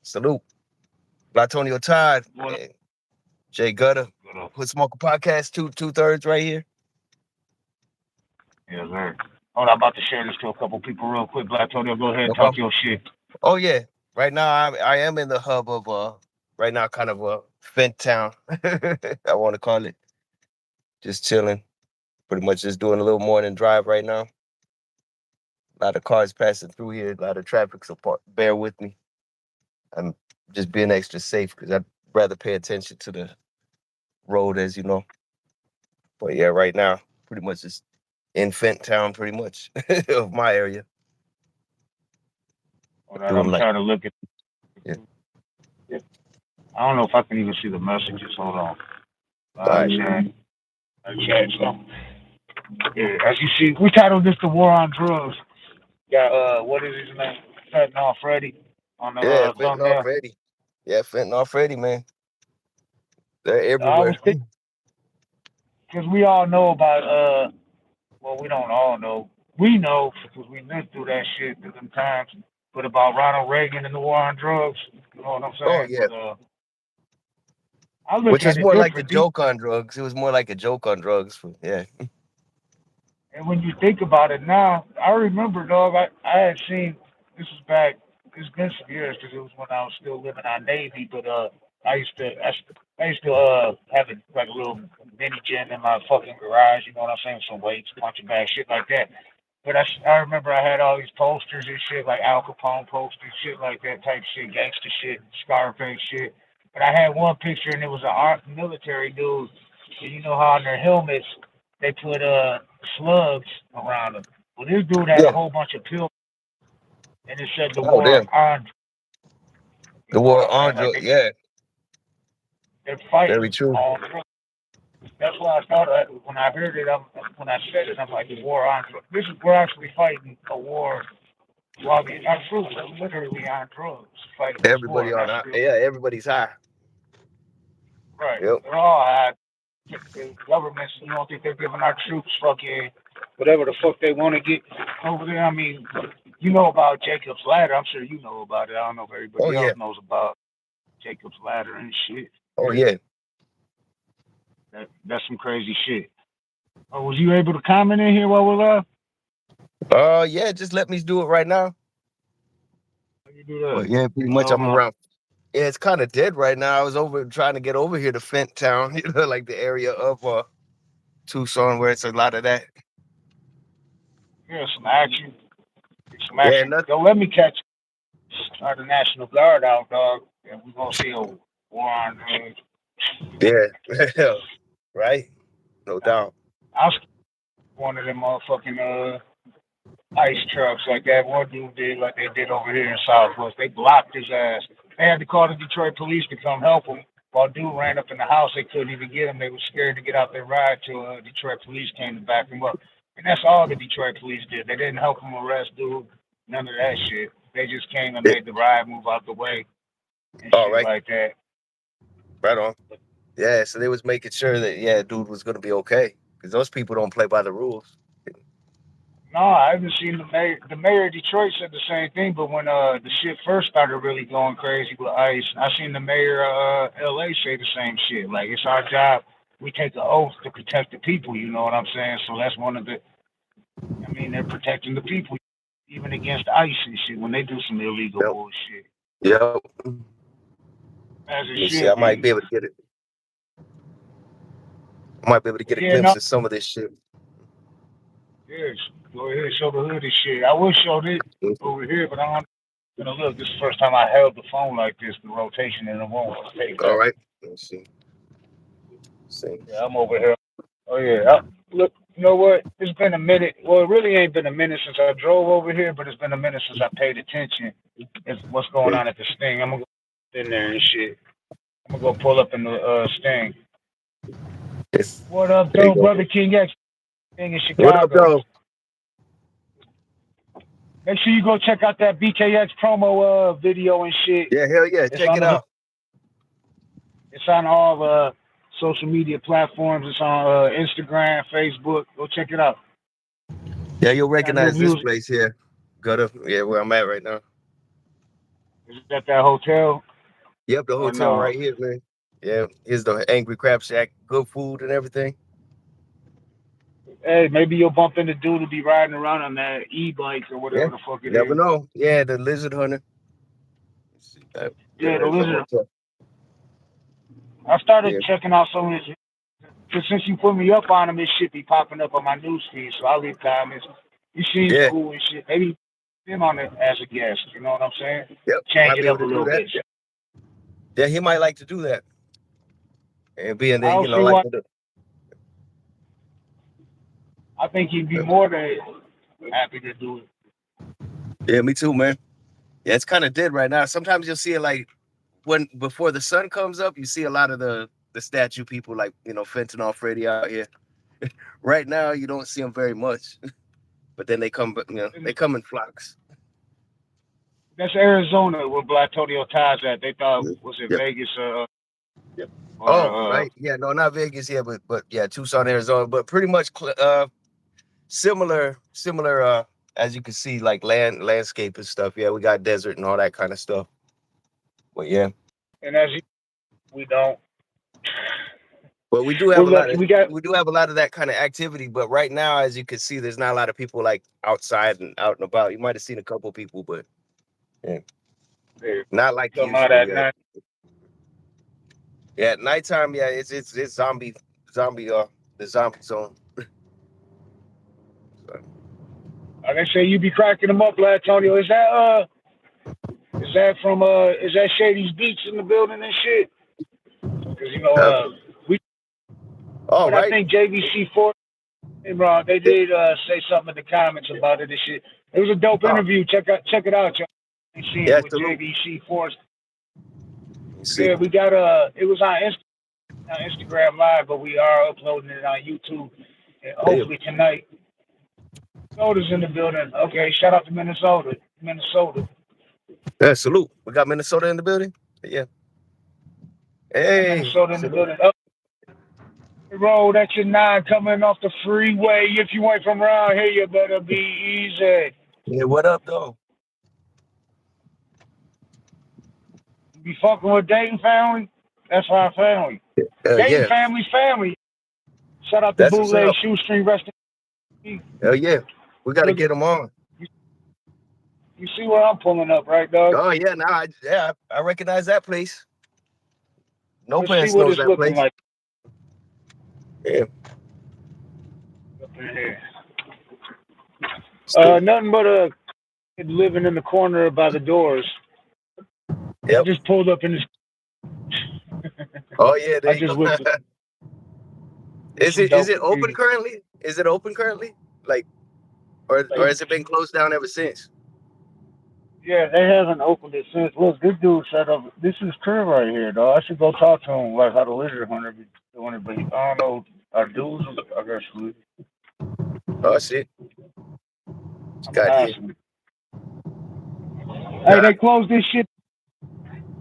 Salute. Latonio Todd What and Jay Gutter. up? Put Smoker Podcast two-thirds right here. Yeah, sir. Hold on, I'm about to share this to a couple people real quick. Black Antonio, go ahead, No talk problem. your shit. Oh yeah. Right now I am in the hub of right now kind of a Fent town. I want to call it. Just chilling. Pretty much just doing a little morning drive right now. A lot of cars passing through here, a lot of traffic, so bear with me. I'm just being extra safe because I'd rather pay attention to the road, as you know. But yeah, right now, pretty much just in Fent town, pretty much of my area. Hold on, Doing I'm like, trying to look at. yeah. I don't know if I can even see the messages. Hold on. All right. Chat. Chat. So, yeah, as you see, we titled this "The War on Drugs." Got what is his name? Fentanyl Freddy on the Yeah, fentanyl thumbnail. Freddy. Yeah, fentanyl Freddy, man. They're I was everywhere. thinking because we all know about well, we don't all know. We know because we lived through that shit through them times. But about Ronald Reagan and the war on drugs, you know what I'm Oh saying? yeah. But I look Which at was it more like the different. joke on drugs. It was more like a joke on drugs. Yeah. And when you think about it now, I remember, dog. I had seen this was back. It's been some years because it was when I was still living on Navy. But I used to have like a little mini gym in my fucking garage. You know what I'm saying? Some weights, punching bags, shit like that. But I remember I had all these posters and shit, like Al Capone posters, shit like that type shit, gangster shit, Scarface shit. But I had one picture and it was an art military dude. And you know how on their helmets they put slugs around them. Well, this dude had a Yeah. whole bunch of pills and it said the Oh war damn. on. You The know what war I'm on saying? Like drugs. Yeah. they're Very fighting true. all drugs. That's why I thought when I heard it, when I said it, I'm like the war on drugs. This is we're actually fighting a war. Well, I mean, absolutely, we're literally on drugs fighting this war. Everybody on That's high. real, Yeah, everybody's high. right? Yep. They're all had the governments. You don't think they're giving our troops fucking whatever the fuck they want to get over there? I mean, you know about Jacob's Ladder. I'm sure you know about it. I don't know if Oh everybody else yeah. knows about Jacob's Ladder and shit. Oh Yeah, yeah. that's some crazy shit. Oh, was you able to comment in here while we're live? Yeah, just let me do it right now. How you do that? But yeah, pretty much No, I'm no. around. Yeah, it's kind of dead right now. I was over trying to get over here to Fent Town, like the area of Tucson where it's a lot of that. Yeah, some action. Some Yeah, action. nothing. Yo, let me catch the National Guard out, dog. And we're gonna see a war on drugs. Yeah. Right? No doubt. I was one of them motherfucking ice trucks like that one dude did, like they did over here in Southwest. They blocked his ass. They had to call the Detroit police to come help him. While dude ran up in the house, they couldn't even get him. They were scared to get out their ride till Detroit police came to back him up. And that's all the Detroit police did. They didn't help him arrest dude. None of that shit. They just came and Yeah. made the ride move out the way and All shit right. like that. Right on. Yeah, so they was making sure that dude was gonna be okay. Because those people don't play by the rules. No, I haven't seen the mayor. The mayor of Detroit said the same thing, but when the shit first started really going crazy with ICE, I seen the mayor of LA say the same shit. Like it's our job. We take an oath to protect the people. You know what I'm saying? So that's one of the. I mean, they're protecting the people, even against ICE and shit when they do some illegal Yep. bullshit. Yep. As Let it me see. I should might be. be able to get it. I might be able to get a Yeah, no. glimpse of some of this shit. Yes. Go ahead, show the hood and shit. I would show it over here, but I don't. Look, this is the first time I held the phone like this, the rotation, and it won't take All that. right. Let me see. See. Yeah, I'm over here. Oh yeah. Look, you know what? It's been a minute. Well, it really ain't been a minute since I drove over here, but it's been a minute since I paid attention. Is what's going on at the Sting. I'm gonna go in there and shit. I'm gonna go pull up in the Sting. Yes. What up, There you though, go. brother King X? King in What up, Chicago. though? Make sure you go check out that BKX promo video and shit. Yeah, hell yeah. It's Check on it the out. it's on all social media platforms. It's on Instagram, Facebook. Go check it out. Yeah, you'll Got new recognize this music. place here. Gutter. Yeah, where I'm at right now. Is that hotel Yep, the or hotel no? right here, man. Yeah, here's the Angry Crab Shack. Good food and everything. Hey, maybe you'll bump into dude who be riding around on that e-bike or Yeah, whatever the fuck you it never is. know. Yeah, the lizard hunter. Let's see, Yeah, the there's the lizard. hotel. I started Yeah, checking out some of his. Cause since you put me up on him, this shit be popping up on my news feed. So I leave comments. He seems yeah, cool and shit. Maybe him on it as a guest. You know what I'm saying? yep. Change Might it be able up a to do little that. bit. Yeah, he might like to do that and be in I there, don't see like why. with the. I think he'd be more than happy to do it. Yeah, me too, man. Yeah, it's kind of dead right now. Sometimes you'll see it like when before the sun comes up, you see a lot of the statue people like Fentanyl Freddy out here. Right now, you don't see them very much, but then they come, they come in flocks. That's Arizona where Black Tony ties at. They thought was it Yep. Vegas Yep. or Oh, right. Yeah, no, not Vegas. Yeah, but yeah, Tucson, Arizona. But pretty much similar. As you can see, like landscape and stuff. Yeah, we got desert and all that kind of stuff. But yeah, and as you, we don't. but we do have We're a lot lucky. of We got we do have a lot of that kind of activity. But right now, as you can see, there's not a lot of people like outside and out and about. You might have seen a couple people, but yeah, not like some out usual. at Yeah, night. yeah. At nighttime, yeah, it's zombie the zombie zone. So, Like I say, you be cracking them up, Black Antonio. Is that Shady's Beach in the building and shit? Because uh, we all but I right. think JVC4 they Yeah, did say something in the comments about it and shit. It was a dope oh, interview. Check it out, y'all. You see it yeah, with salute. JVC4. You see. Yeah, we got it was on Instagram Live, but we are uploading it on YouTube. And Yeah, hopefully tonight. Minnesota's in the building. Okay, shout out to Minnesota. Minnesota. yeah, salute. We got Minnesota in the building. Yeah. Hey, Minnesota in the salute. building. Up the road at your nine coming off the freeway. If you ain't from around here, you better be easy. Yeah, what up, though? You be fucking with Dayton family? That's our family. Dayton Yeah, family's family. Shout out to that's what's Bootleg up. Shoestring Rest in Peace. Hell yeah, we got to Look, get them on. you, you see where I'm pulling up, right, dog? Oh yeah, now I recognize that place. No Let's see pants what knows it's that looking place. like Yeah, up in here. still. Nothing but a kid living in the corner by the doors. I Yep. just pulled up in this. Oh yeah, there I you just go. looked at is some it is dope it open graffiti. currently? Is it open currently? Like, or Like, has it been closed down ever since? yeah, they haven't opened it since. Look, this dude set up. This is crib right here, dog. I should go talk to him like how the lizard hunter be doing it, but I don't know. Our dudes, I guess. Oh shit, what you I'm got here? passing. Hey, Ah, they closed this shit.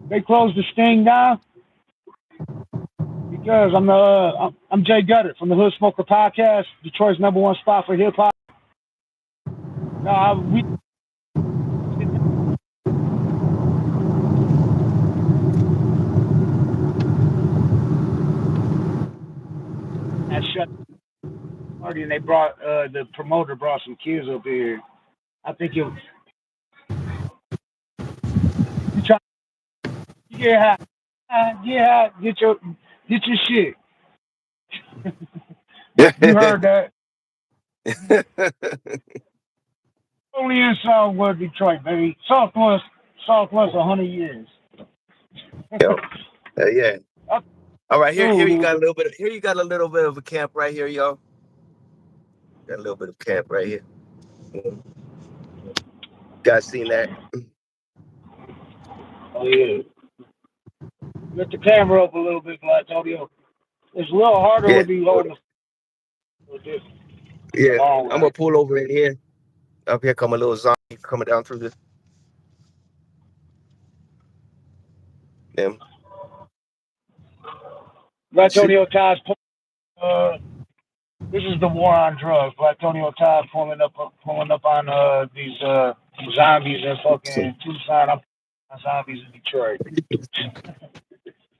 They closed the sting down because I'm Jay Gutter from the Hood Smoker Podcast, Detroit's #1 spot for hip hop. No, we had shut the party and they brought the promoter brought some kids up here. I think it you try yeah yeah get your shit. You heard that. Only in Southwest Detroit, baby. Southwest 100 years. Yo, yeah. All right, here you Dude, got a little bit. Here you got a little bit of a camp right here, y'all. Got a little bit of camp right here. You guys seen that? oh yeah. Lift the camera up a little bit, Black Audio. It's a little harder Yeah, when you holding the yeah. long I'm way. gonna pull over in here. Up here come a little zombie coming down through the them. Black See? Antonio Todd's this is the war on drugs. Black Antonio Todd pulling up on these zombies in So, fucking Tucson. Zombies in Detroit.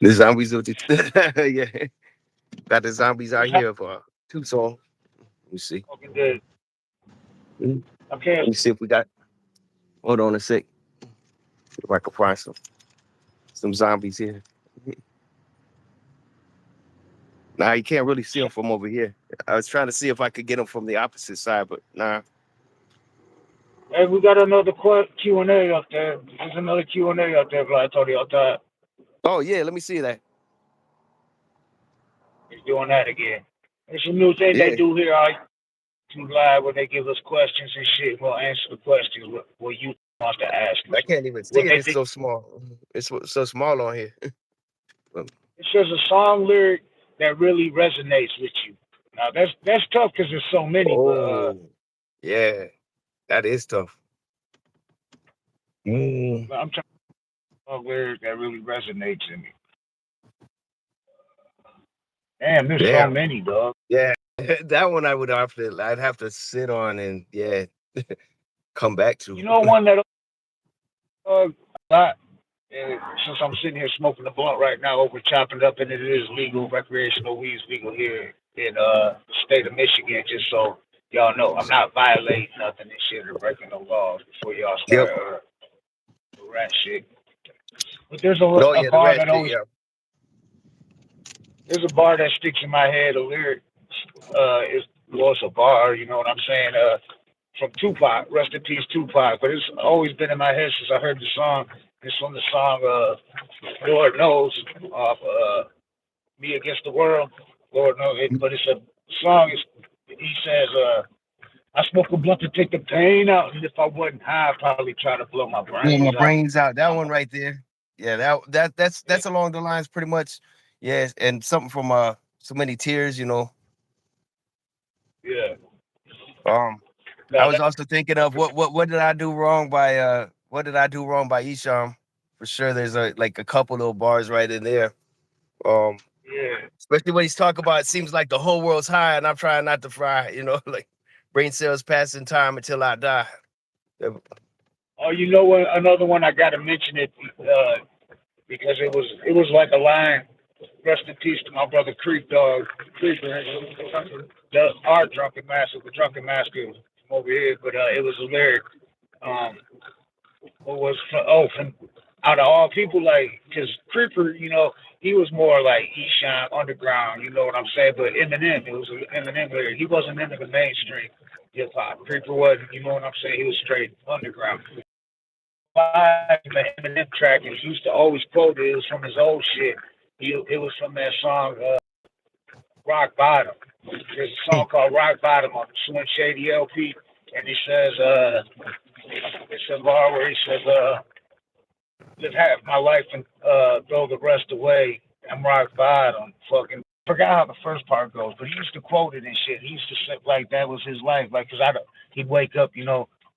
The zombies of the yeah. Got the zombies out What's happening? here for Tucson. Let me see. Fucking good. Mhm. Okay. Let me see if we got. Hold on a sec. See if I can find some zombies here. Nah, you can't really see them from over here. I was trying to see if I could get them from the opposite side, but nah. Hey, we got another Q and A up there. There's another Q and A up there, but I told you all time. Oh yeah, let me see that. He's doing that again. It's a new thing they Yeah, do here. I do live where they give us questions and shit. We'll answer the questions what you want to ask us. I can't even see What it. they It's think. so small. It's so small on here. It says a song lyric that really resonates with you. Now that's tough because there's so many, but Oh, yeah, that is tough. Mm, I'm trying to find a lyric that really resonates in me. Damn, there's so yeah, many, dog. yeah. That one I would have to. I'd have to sit on and yeah, come back to. You know one that a lot. And since I'm sitting here smoking a blunt right now, over chopping it up, and it is legal, recreational weed's legal here in the state of Michigan. Just so y'all know, I'm not violating nothing and shit or breaking no laws before y'all Yep. start the rat shit. But there's a, Oh a yeah, the bar rest that shit. always Yeah. there's a bar that sticks in my head. A lyric is well, it's a bar. You know what I'm saying? From Tupac, rest in peace, Tupac. But it's always been in my head since I heard the song. It's from the song Lord Knows off Me Against the World. Lord knows it, but it's a song. He says, "I smoke a blunt to take the pain out, and if I wasn't high, I'd probably try to blow my Blow brains my out." brains out. That I'm one like, right there. Yeah, that's along the lines pretty much. Yes, and something from so many tears. yeah. Um, I No, was also thinking of what did I do wrong by what did I do wrong by Isham? For sure, there's a couple little bars right in there. Um, yeah. especially when he's talking about it seems like the whole world's high and I'm trying not to fry. Like brain cells passing time until I die. Oh, you know what? Another one I gotta mention it because it was like a line. Rest in peace to my brother Creek Dog. Creeper, our drunken master, the drunken master from over here. But it was a lyric. Um, what was from out of all people, like, because Creeper, he was more like Esham underground. You know what I'm saying? But Eminem, it was an Eminem lyric. He wasn't into the mainstream hip hop. Creeper wasn't. You know what I'm saying? He was straight underground. The Eminem track, and he used to always quote it. It was from his old shit. It was from that song Rock Bottom. There's a song called Rock Bottom on the Slim Shady LP, and he says, it's a bar where he says, live half my life and throw the rest away. I'm rock bottom. Fucking forgot how the first part goes, but he used to quote it and shit. He used to say like that was his life, like, cause he'd wake up,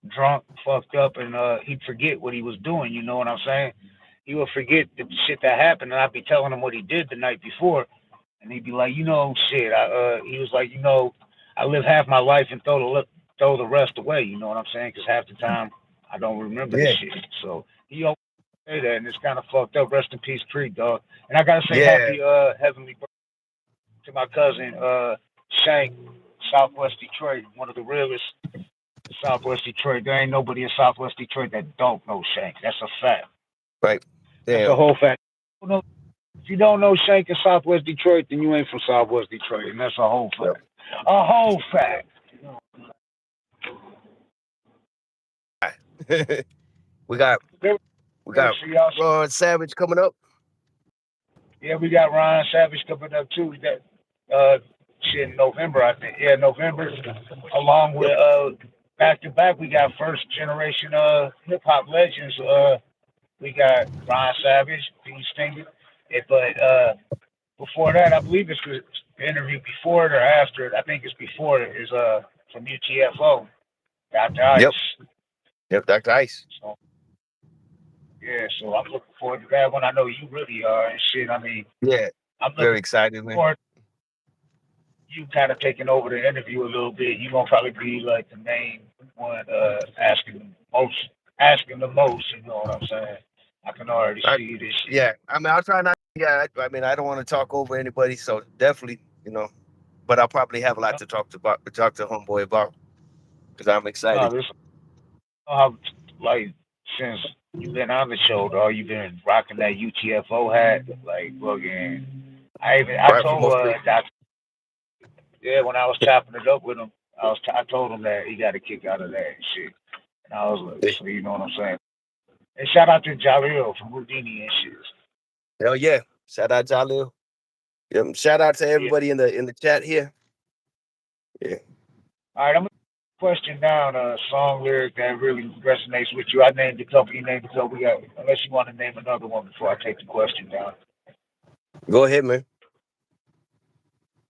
drunk, fucked up, and he'd forget what he was doing. You know what I'm saying? He would forget the shit that happened, and I'd be telling him what he did the night before, and he'd be like, shit. He was like, I live half my life and throw the rest away. You know what I'm saying? Because half the time I don't remember the Yeah, shit. So he always say that, and it's kind of fucked up. Rest in peace, Creek, dog. And I gotta say, yeah, happy heavenly birthday to my cousin Shank, Southwest Detroit, one of the realest in Southwest Detroit. There ain't nobody in Southwest Detroit that don't know Shank. That's a fact. right. That's a Damn. whole fact. If you don't know Shank in Southwest Detroit, then you ain't from Southwest Detroit, and that's a whole Yep. fact. A whole fact. we got There, we there, got so y'all, Ron Savage coming up. yeah, we got Ryan Savage coming up too. That shit in November, I think. Yeah, November. Along Yep. with back to back, we got first generation hip hop legends. We got Ryan Savage, Pete Stinger. But before that, I believe it's the interview before it or after it. I think it's before it is from UTFO, Dr. Yep. Ice. Yep. Dr. Ice. So yeah, so I'm looking forward to that one. I know you really are and shit. I mean, Yeah. I'm Very looking excited, man. forward you kind of taking over the interview a little bit. You're gonna probably be like the main one asking the most, you know what I'm saying? I can already I, see this shit. yeah, I mean, I'll try not. Yeah, I mean, I don't want to talk over anybody, so definitely, but I'll probably have a lot to talk to homeboy about because I'm No, excited. this how like since you've been on the show, dog, you've been rocking that UTFO hat, like fucking. I Right for told most people. Doc, yeah, when I was chopping it up with him, I told him that he got a kick out of that and shit, and I was like, Yeah. so you know what I'm saying. And shout out to Jaleel from Houdini and shit. Hell yeah! Shout out Jalil. Shout out to Yeah. everybody in the chat here. Yeah. All right, I'm gonna question down a song lyric that really resonates with you. I named a couple. You named a couple. We got, unless you want to name another one before I take the question down. Go ahead, man.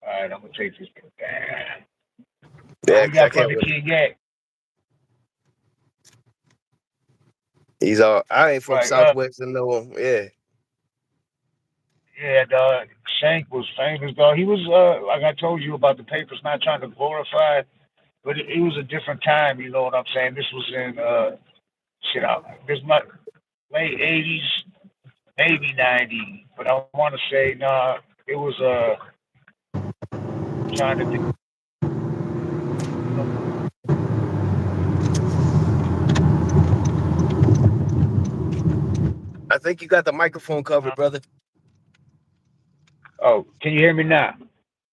All right, I'm gonna take this one down. Yeah, We because I got can't Brother really. King Yak. He's all. I ain't from Right. Southwest and no. Yeah. Yeah, dog. Shank was famous, dog. He was like I told you about the papers, not trying to glorify, but it was a different time. You know what I'm saying? This was in shit out. This my late '80s, maybe '90, but I want to say nah. It was trying to think. I think you got the microphone covered, brother. Oh, can you hear me now?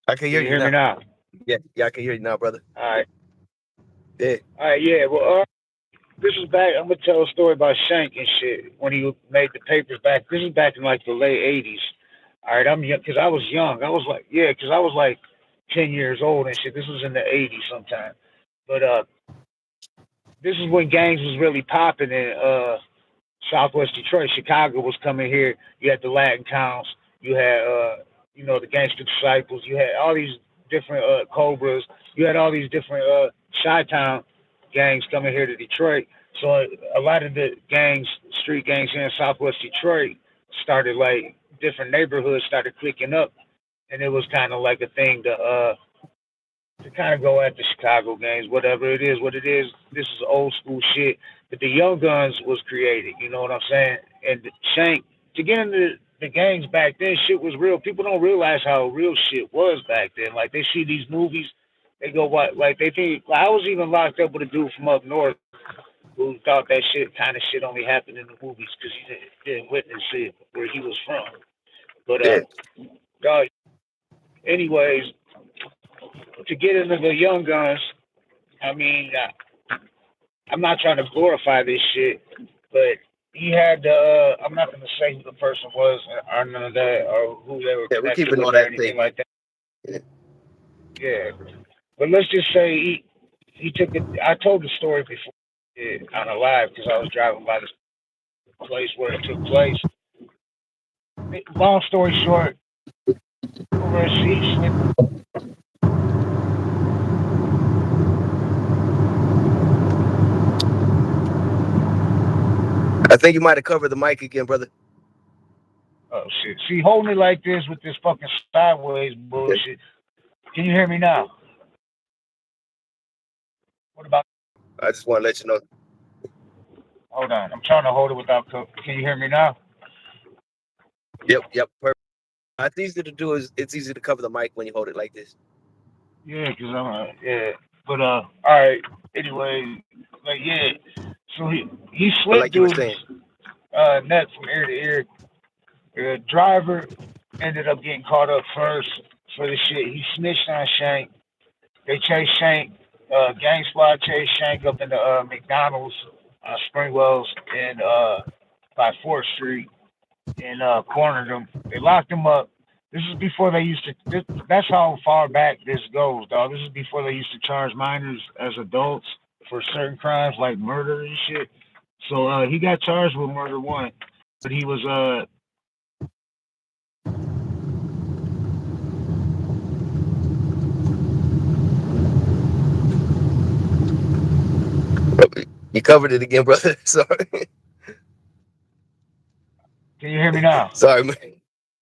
I can Can hear you you hear me now. now? Yeah, I can hear you now, brother. All right. Yeah. All right. Yeah. Well, this is back. I'm gonna tell a story about Shank and shit when he made the papers back. This is back in like the late '80s. All right. I'm young because I was young. I was like, yeah, because I was like 10 years old and shit. This was in the '80s sometime. But this is when gangs was really popping in Southwest Detroit. Chicago was coming here. You had the Latin Counts. You had the Gangster Disciples. You had all these different Cobras. You had all these different Chi-Town gangs coming here to Detroit. So a lot of the gangs, street gangs here in Southwest Detroit, started like different neighborhoods started clicking up, and it was kind of like a thing to kind of go at the Chicago gangs, whatever it is, what it is. This is old school shit. But the Young Guns was created, you know what I'm saying? And Shank, to get into the gangs back then, shit was real. People don't realize how real shit was back then. Like they see these movies, they go what? Like they think. Like, I was even locked up with a dude from up north who thought that shit only happened in the movies because he didn't witness it where he was from. But Yeah. dog. Anyways, to get into the Young Guns, I mean, I'm not trying to glorify this shit, but he had I'm not gonna say who the person was or none of that or who they were Yeah, we're connected keeping with all or that anything safe. like that. Yeah. Yeah, but let's just say he took it. I told the story before on a live because I was driving by the place where it took place. Long story short, over he slipped. I think you might have covered the mic again, brother. Oh shit! See, hold me like this with this fucking sideways Yeah. bullshit. Can you hear me now? What about? I just want to let you know. Hold on, I'm trying to hold it without. Can you hear me now? Yep. Perfect. It's easy to do is it's easy to cover the mic when you hold it like this. Yeah, cause I'm yeah. But all right. Anyway, like yeah. So he But slit like you were dude's saying, neck from ear to ear. The driver ended up getting caught up first for the shit. He snitched on Shank. They chased Shank. Gang squad chased Shank up in the McDonald's Springwells and by 4th Street and cornered him. They locked him up. This is before they used to. That's how far back this goes, dog. This is before they used to charge minors as adults for certain crimes like murder and shit. So he got charged with murder one, but he was you covered it again, brother. Sorry. Can you hear me now? Sorry, man.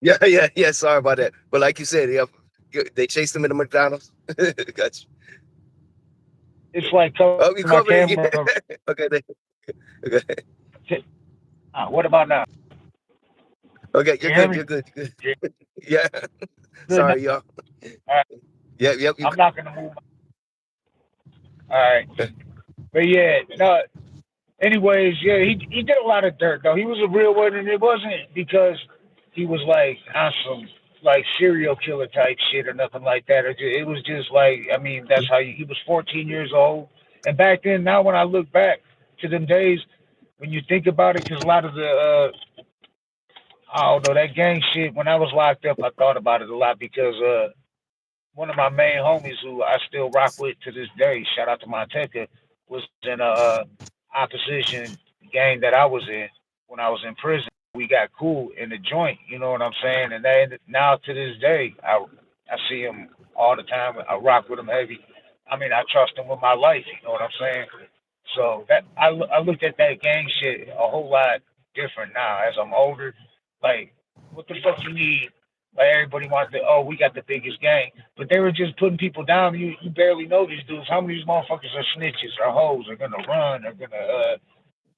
Yeah. Sorry about that. But like you said, yeah, they chased him in the McDonald's. Got you. It's like covering Oh, my you covered it camera. again. Okay. Okay. What about now? Okay, Can you're you hear good. me? You're good. Good. Yeah, Yeah. good now. Sorry, y'all. All right. Yep. Yep. You. I'm not gonna move. All right. But yeah, no. Anyways, yeah, he did a lot of dirt though. He was a real one, and it wasn't because he was like on some like serial killer type shit or nothing like that. It was just like, I mean, that's how he was 14 years old, and back then. Now when I look back to them days, when you think about it, because a lot of the I don't know, that gang shit. When I was locked up, I thought about it a lot because one of my main homies who I still rock with to this day, shout out to Monteca, was in a opposition gang that I was in when I was in prison. We got cool in the joint, you know what I'm saying? And then now to this day, I see him all the time. I rock with him heavy. I mean, I trust him with my life. You know what I'm saying? So that I looked at that gang shit a whole lot different now as I'm older. Like, what the fuck you need? Like everybody wants to, oh, we got the biggest gang, but they were just putting people down. You barely know these dudes. How many of these motherfuckers are snitches or hoes? Are gonna run? Are gonna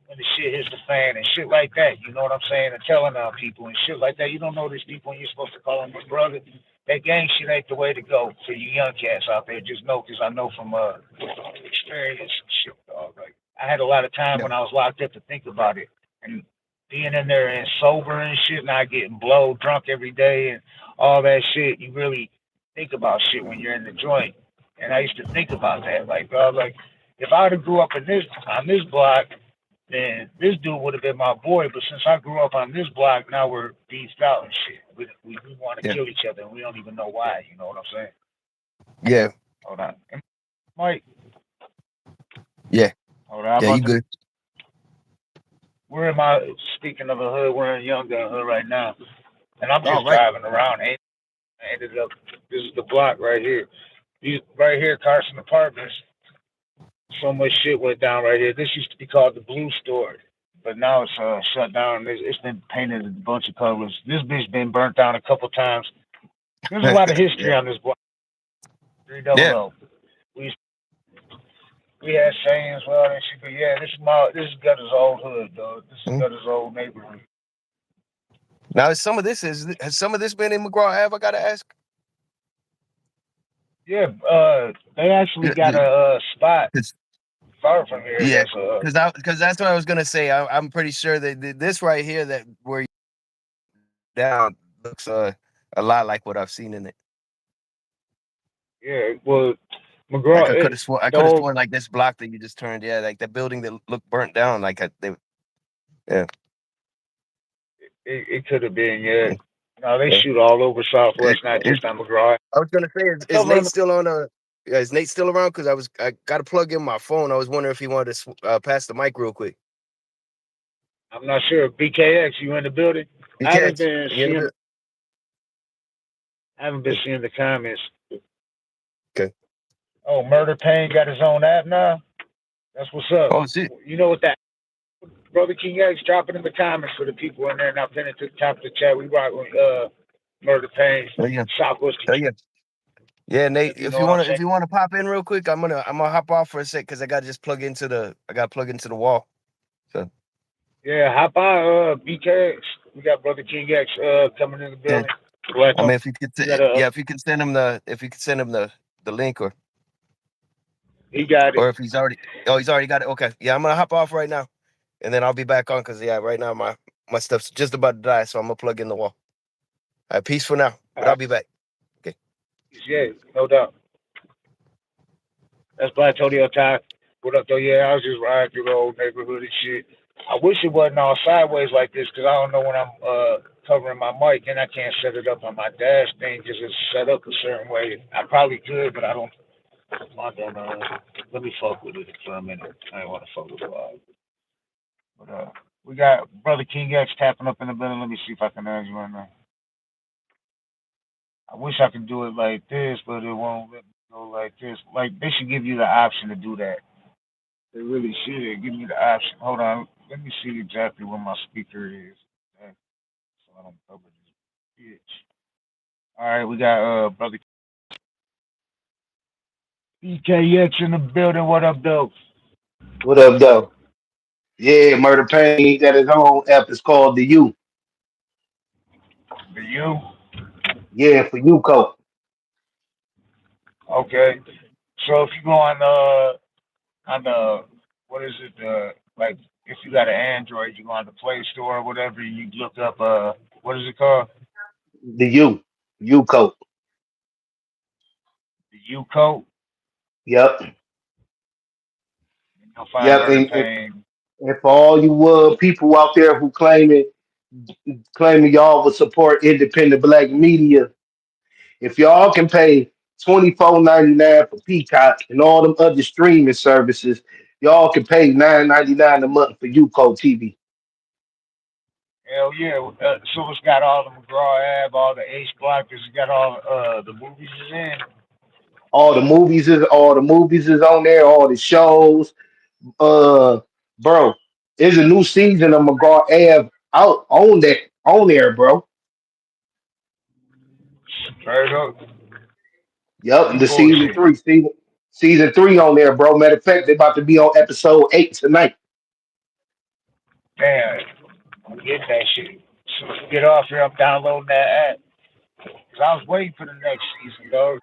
when the shit hits the fan and shit like that. You know what I'm saying? And telling on people and shit like that. You don't know these people and you're supposed to call them your brother. That gang shit ain't the way to go for you young cats out there. Just know, because I know from experience and shit, dog. Like, I had a lot of time Yeah. when I was locked up to think about it. And being in there and sober and shit, not getting blow drunk every day and all that shit, you really think about shit when you're in the joint. And I used to think about that. Like, dog, like, if I'd have grew up in this on this block, then this dude would have been my boy. But since I grew up on this block, now we're beefed out and shit. We want to Yeah. kill each other, and we don't even know why. You know what I'm saying? Yeah. Hold on, Mike. Yeah. Hold on, I'm Yeah. You about to. good? We're in my. Speaking of a hood, we're in Young Gun Hood right now, and I'm All just right. driving around. I ended up. This is the block right here. These right here, Carson Apartments. So much shit went down right here. This used to be called the Blue Store, but now it's shut down. It's been painted a bunch of colors. This bitch been burnt down a couple times. There's a lot of history Yeah. on this block. Three double Yeah. O. We we had sayings, well and shit, but yeah, this is Gutter's old hood, though. This is Mhm. Gutter's old neighborhood. Now, has some of this been in McGraw Ave? I gotta ask. Yeah, they actually Yeah. got a spot far from here. Yeah. That's Because that's what I was gonna say. I'm pretty sure that this right here that where you down looks a lot like what I've seen in it. yeah. Well, Like McGraw, I the could have whole sworn like this block that you just turned. Yeah, like the building that looked burnt down. Yeah. it could have been, yeah. Mm, No, they yeah. shoot all over It, Southwest, not it, just on McGraw. I was gonna say, is Covering Nate them. still on? Yeah, is Nate still around? Because I got to plug in my phone. I was wondering if he wanted to pass the mic real quick. I'm not sure. BKX, you in the building? I haven't BKX, been you in a seeing. bit? I haven't been seeing the comments. Okay. Oh, Murder Pain got his own app now. That's what's up. Oh shit. You know what that Brother King X dropping in the comments for the people in there. Now pin it to the top of the chat. We rock with Murder Pain, Oh yeah. Southwest Oh Detroit. yeah. Yeah, Nate. You know what I'm If saying? you wanna pop in real quick, I'm gonna hop off for a sec because I got to plug into the wall. So Yeah, hop on BKX. We got Brother King X coming in the yeah. building. Black I mean, on. if you could, We got a yeah, if you could send him the link, he got it. or if he's already got it. Okay, yeah, I'm gonna hop off right now, and then I'll be back on because yeah, right now my stuff's just about to die, so I'm gonna plug in the wall. All right, peace for now, but I'll be back. Okay. Yeah, no doubt. That's Black Tony Ty. What up though? Yeah, I was just riding through the old neighborhood and shit. I wish it wasn't all sideways like this because I don't know when I'm covering my mic and I can't set it up on my dash thing because it's set up a certain way. I probably could, but I don't. I don't know. Let me fuck with it for a minute. I ain't want to fuck with it live. But we got Brother King X tapping up in the building. Let me see if I can add you right now. I wish I could do it like this, but it won't let me go like this. Like they should give you the option to do that. They really should give me the option. Hold on, let me see exactly where my speaker is. So I don't cover this bitch. All right, we got brother EKX in the building. What up, though? What up, though? Yeah, Murder Pain. He got his own app. It's called the U. The you? Yeah, for UCO. Okay. So if you go on the what is it, like if you got an Android, you go on the Play Store or whatever, you look up what is it called? The U. UCO. The U code, Yep. and you'll find Yep. Murder And Pain. and for all you people out there who claiming y'all would support independent black media, if y'all can pay $24.99 for Peacock and all them other streaming services, y'all can pay $9.99 a month for UCO TV. Hell yeah. So it's got all the McGraw Ave, all the Ace Blockers, it's got all the movies is in. All the movies is on there, all the shows. Uh Bro, there's a new season of McGraw Ave out on there, bro. Straight up. Yep, No the bullshit. season three on there, bro. Matter of fact, they're about to be on episode 8 tonight. Damn, I'm getting that shit. So get off here, I'm downloading that app. Cause I was waiting for the next season, dog.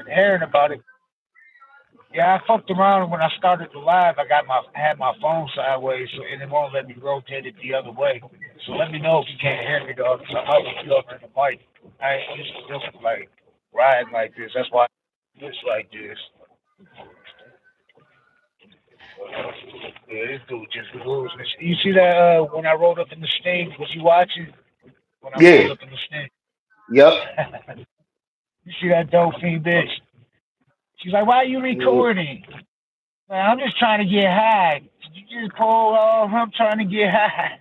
Hearing about it. Yeah, I fucked around when I started the live. I had my phone sideways, so and it won't let me rotate it the other way. So let me know if you can't hear me, dog. Cause I might be over in the mic. I ain't used to this like riding like this. That's why it's like this. Yeah, this dude just losing. You see that when I rolled up in the sting? Was you watching when I rolled Yeah. up in the sting? Yep. You see that dope fiend bitch? She's like, "Why are you Mm, recording?" Man, I'm just trying to get high. Did you just pull off? I'm trying to get high.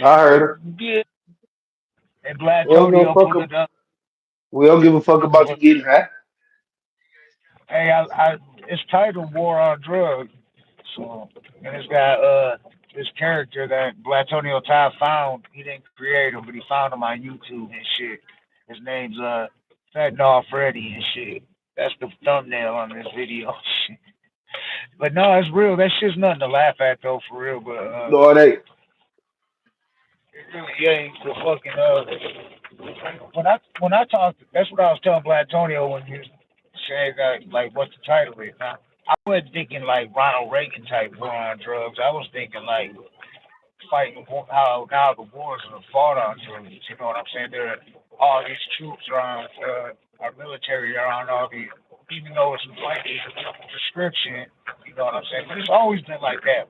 I heard her. Yeah. And Black We don't give a Tonio fuck. pulled it up. We don't give a fuck about you getting high. Hey, it's titled War on Drugs. So, and it's got this character that Blatonio Ty found. He didn't create him, but he found him on YouTube and shit. His name's Fentanyl Freddy and shit. That's the thumbnail on this video. But no, it's real. That shit's nothing to laugh at though, for real. But No, it ain't. it really ain't the fucking when I talked, that's what I was telling Black Tonio when you said like what's the title of it. Now I wasn't thinking like Ronald Reagan type war on drugs. I was thinking like fighting how now the wars are fought on drugs. You know what I'm saying? There, all these troops are on our military are on all the, even though it's like a prescription. You know what I'm saying? But it's always been like that.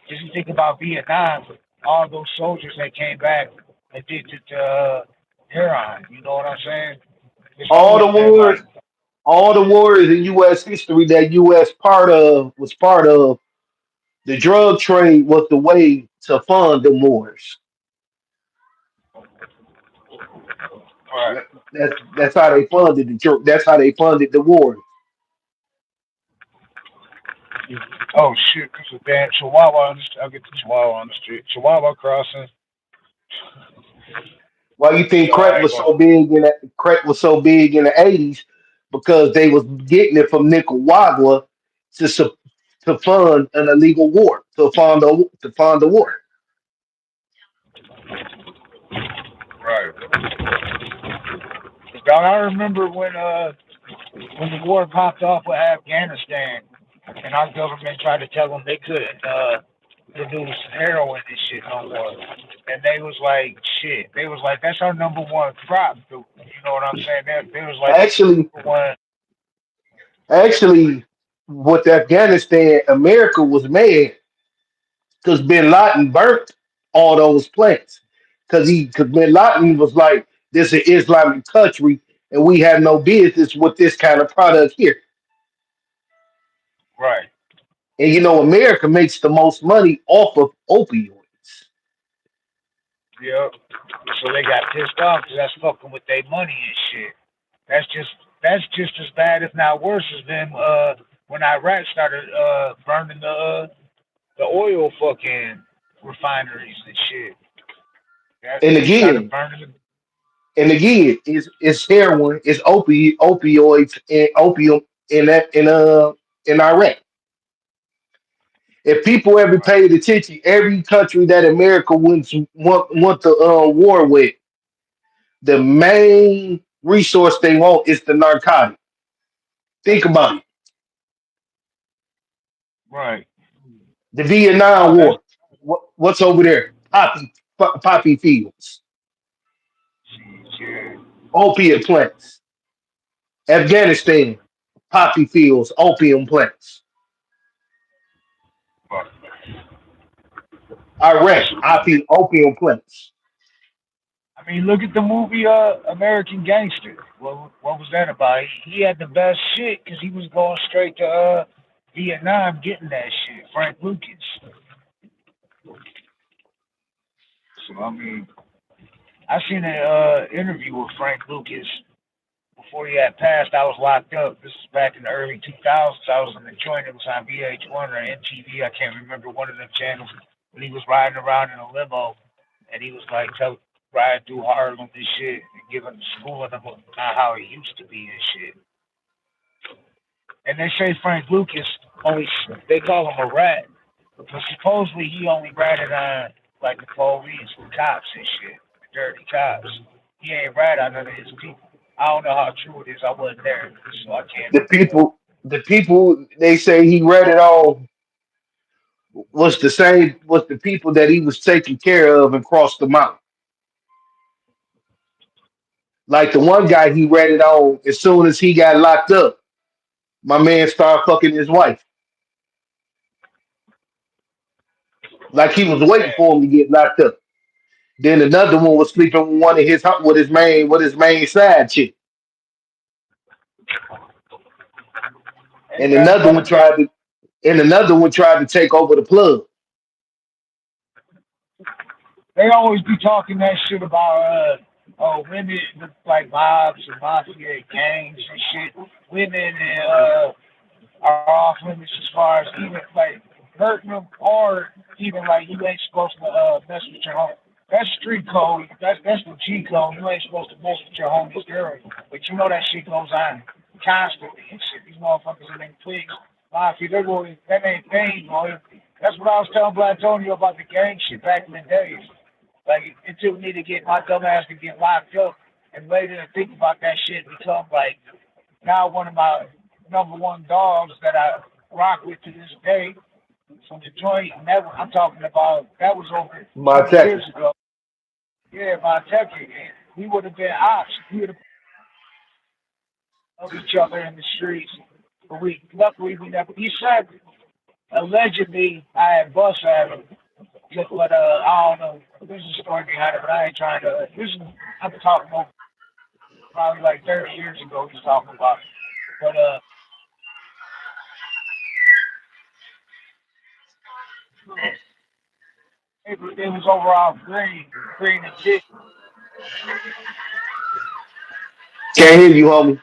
If you think about Vietnam, all those soldiers that came back addicted to heroin. You know what I'm saying? It's All always the been wars, like all the wars in U.S. history that U.S. part of. The drug trade was the way to fund the wars. right. That's how they funded that's how they funded the wars. Oh shit! There's a damn Chihuahua on the street. I'll get the Chihuahua on the street. Chihuahua crossing. Why you think Yo, I ain't gonna. crack was so big in the 80s? Because they was getting it from Nicaragua to su- to fund an illegal war, to fund the war. Right. Dog, I remember when the war popped off with Afghanistan, and our government tried to tell them they couldn't produce heroin and shit no more, and they was like, shit. They was like, that's our number one crop. You know what I'm saying? They was like, that's Actually, the number one. actually, with Afghanistan, America was mad because Bin Laden burnt all those plants. Because Bin Laden was like, this is an Islamic country, and we have no business with this kind of product here. Right. And America makes the most money off of opioids. Yep. So they got pissed off because that's fucking with their money and shit. That's just that's just as bad, if not worse, as them when Iraq started burning the oil fucking refineries and shit. And They started again, burning them. it's heroin, it's opioids and opium in Iraq. If people ever Right. paid attention, every country that America want the war with, the main resource they want is the narcotic. Think about it. Right. The No, Vietnam that's War. What's over there? Poppy fields, shit. opiate plants. Afghanistan, poppy fields, opium plants. But Iraq, opium plants. I mean, look at the movie American Gangster. What was that about? He had the best shit because he was going straight to Vietnam getting that shit. Frank Lucas. So I mean, I seen an interview with Frank Lucas before he had passed. I was locked up. This was back in the early 2000s. I was in the joint. It was on VH1 or MTV. I can't remember one of them channels. But he was riding around in a limo, and he was like, ride through Harlem and shit, and giving schooling them about how it used to be and shit. And they say Frank Lucas only, they call him a rat, but supposedly he only ratted on like the police, the cops and shit, the dirty cops. He ain't rat on none of his people. I don't know how true it is. I wasn't there, so I can't. The people they say he read it all was the people that he was taking care of and crossed them out. Like the one guy he read it on as soon as he got locked up. My man started fucking his wife. Like he was waiting Yeah, for him to get locked up. Then another one was sleeping with one of his with his main side chick. ain't And that another one something? tried to and another one tried to take over the plug. They always be talking that shit about women like mobs and mafia gangs and shit. Women and are off limits as far as even like hurting them or even like you ain't supposed to mess with your home. That's street code. That's the G code. You ain't supposed to mess with your homie's girl. But you know that shit goes on constantly and shit. These motherfuckers in them twigs, mafia, they're going that ain't thing, boy. That's what I was telling Black Tony about the gang shit back in the days. Like it took me to get my dumb ass to get locked up and later to think about that shit become like now one of my number one dogs that I rock with to this day from Detroit. And that I'm talking about that was over My 20 tech. years ago. Yeah, my Tucky. We would have been ops. We would have of each other in the streets. But we luckily we never. He said allegedly I had bus at him. But I don't know. There's a story behind it, but I ain't trying to. This is I'm talking about probably like 30 years ago. He's talking about. But it was overall green and dick. Can't hear you, homie.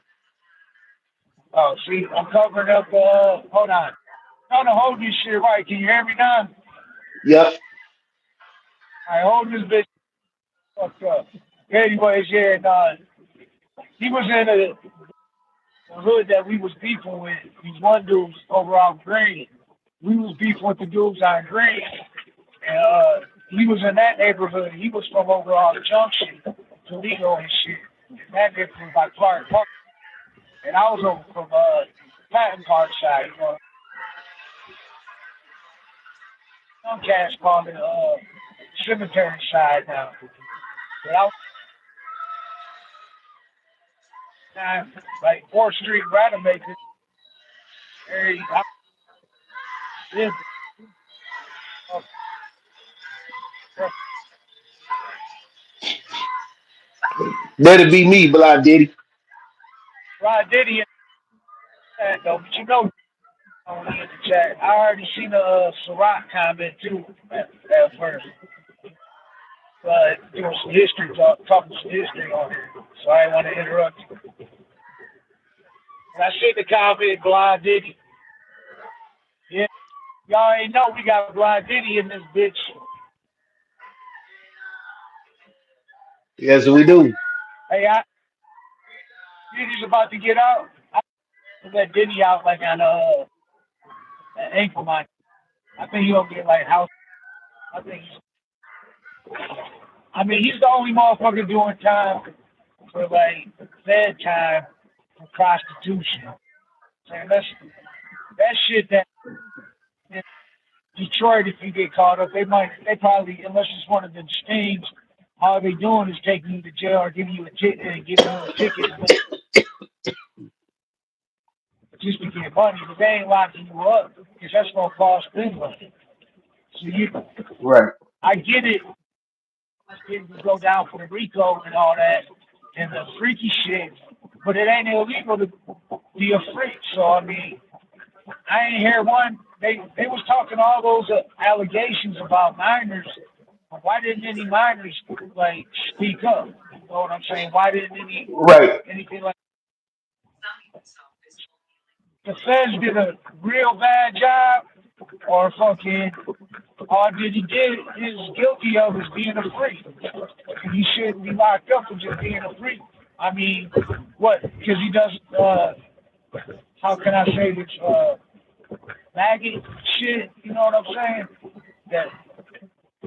Oh, see, I'm covering up. Hold on. Trying to hold this shit right. Can you hear me now? Yep. I hold this bitch fucked up. Anyways, yeah, nah, he was in the hood that we was beefing with. These one dudes overall green. We was beefing with the dudes on green. And he was in that neighborhood. He was from overall Junction, Toledo and shit. And that neighborhood by Clark Park. And I was over from Patton Park side, you know. Some cats call it cemetery side now. But I was like 4th Street Rademacher area. I lived up That'd be me, Block Diddy. Rod Diddy in the chat though, but you know on in the chat. I already seen a Ciroc comment too at first. Doing some history talking some history on here. So I didn't want to interrupt you. And I see the comment Blind Diddy. Yeah, y'all ain't know we got Blind Diddy in this bitch. Yes, we do. Hey, Diddy's about to get out. I let Diddy out like on an ankle mine. I think he'll get like house. I think. I mean, he's the only motherfucker doing time for like Fed time for prostitution. And that shit that in Detroit, if you get caught up, they probably, unless it's one of the stings, all they doing is taking you to jail or giving you a ticket and giving you a ticket just to get money, but they ain't locking you up because that's gonna cost them money. So Right. I get it. Getting to go down for the RICO and all that and the freaky shit, but it ain't illegal to be a freak. So I mean, I ain't hear one. They was talking all those allegations about minors. But why didn't any minors like speak up? You know what I'm saying? Why didn't Right. anything like the feds did a real bad job, or fucking all did he did is guilty of is being a freak. He shouldn't be locked up for just being a freak. I mean, what? Because he does. How can I say this? Maggot shit. You know what I'm saying? That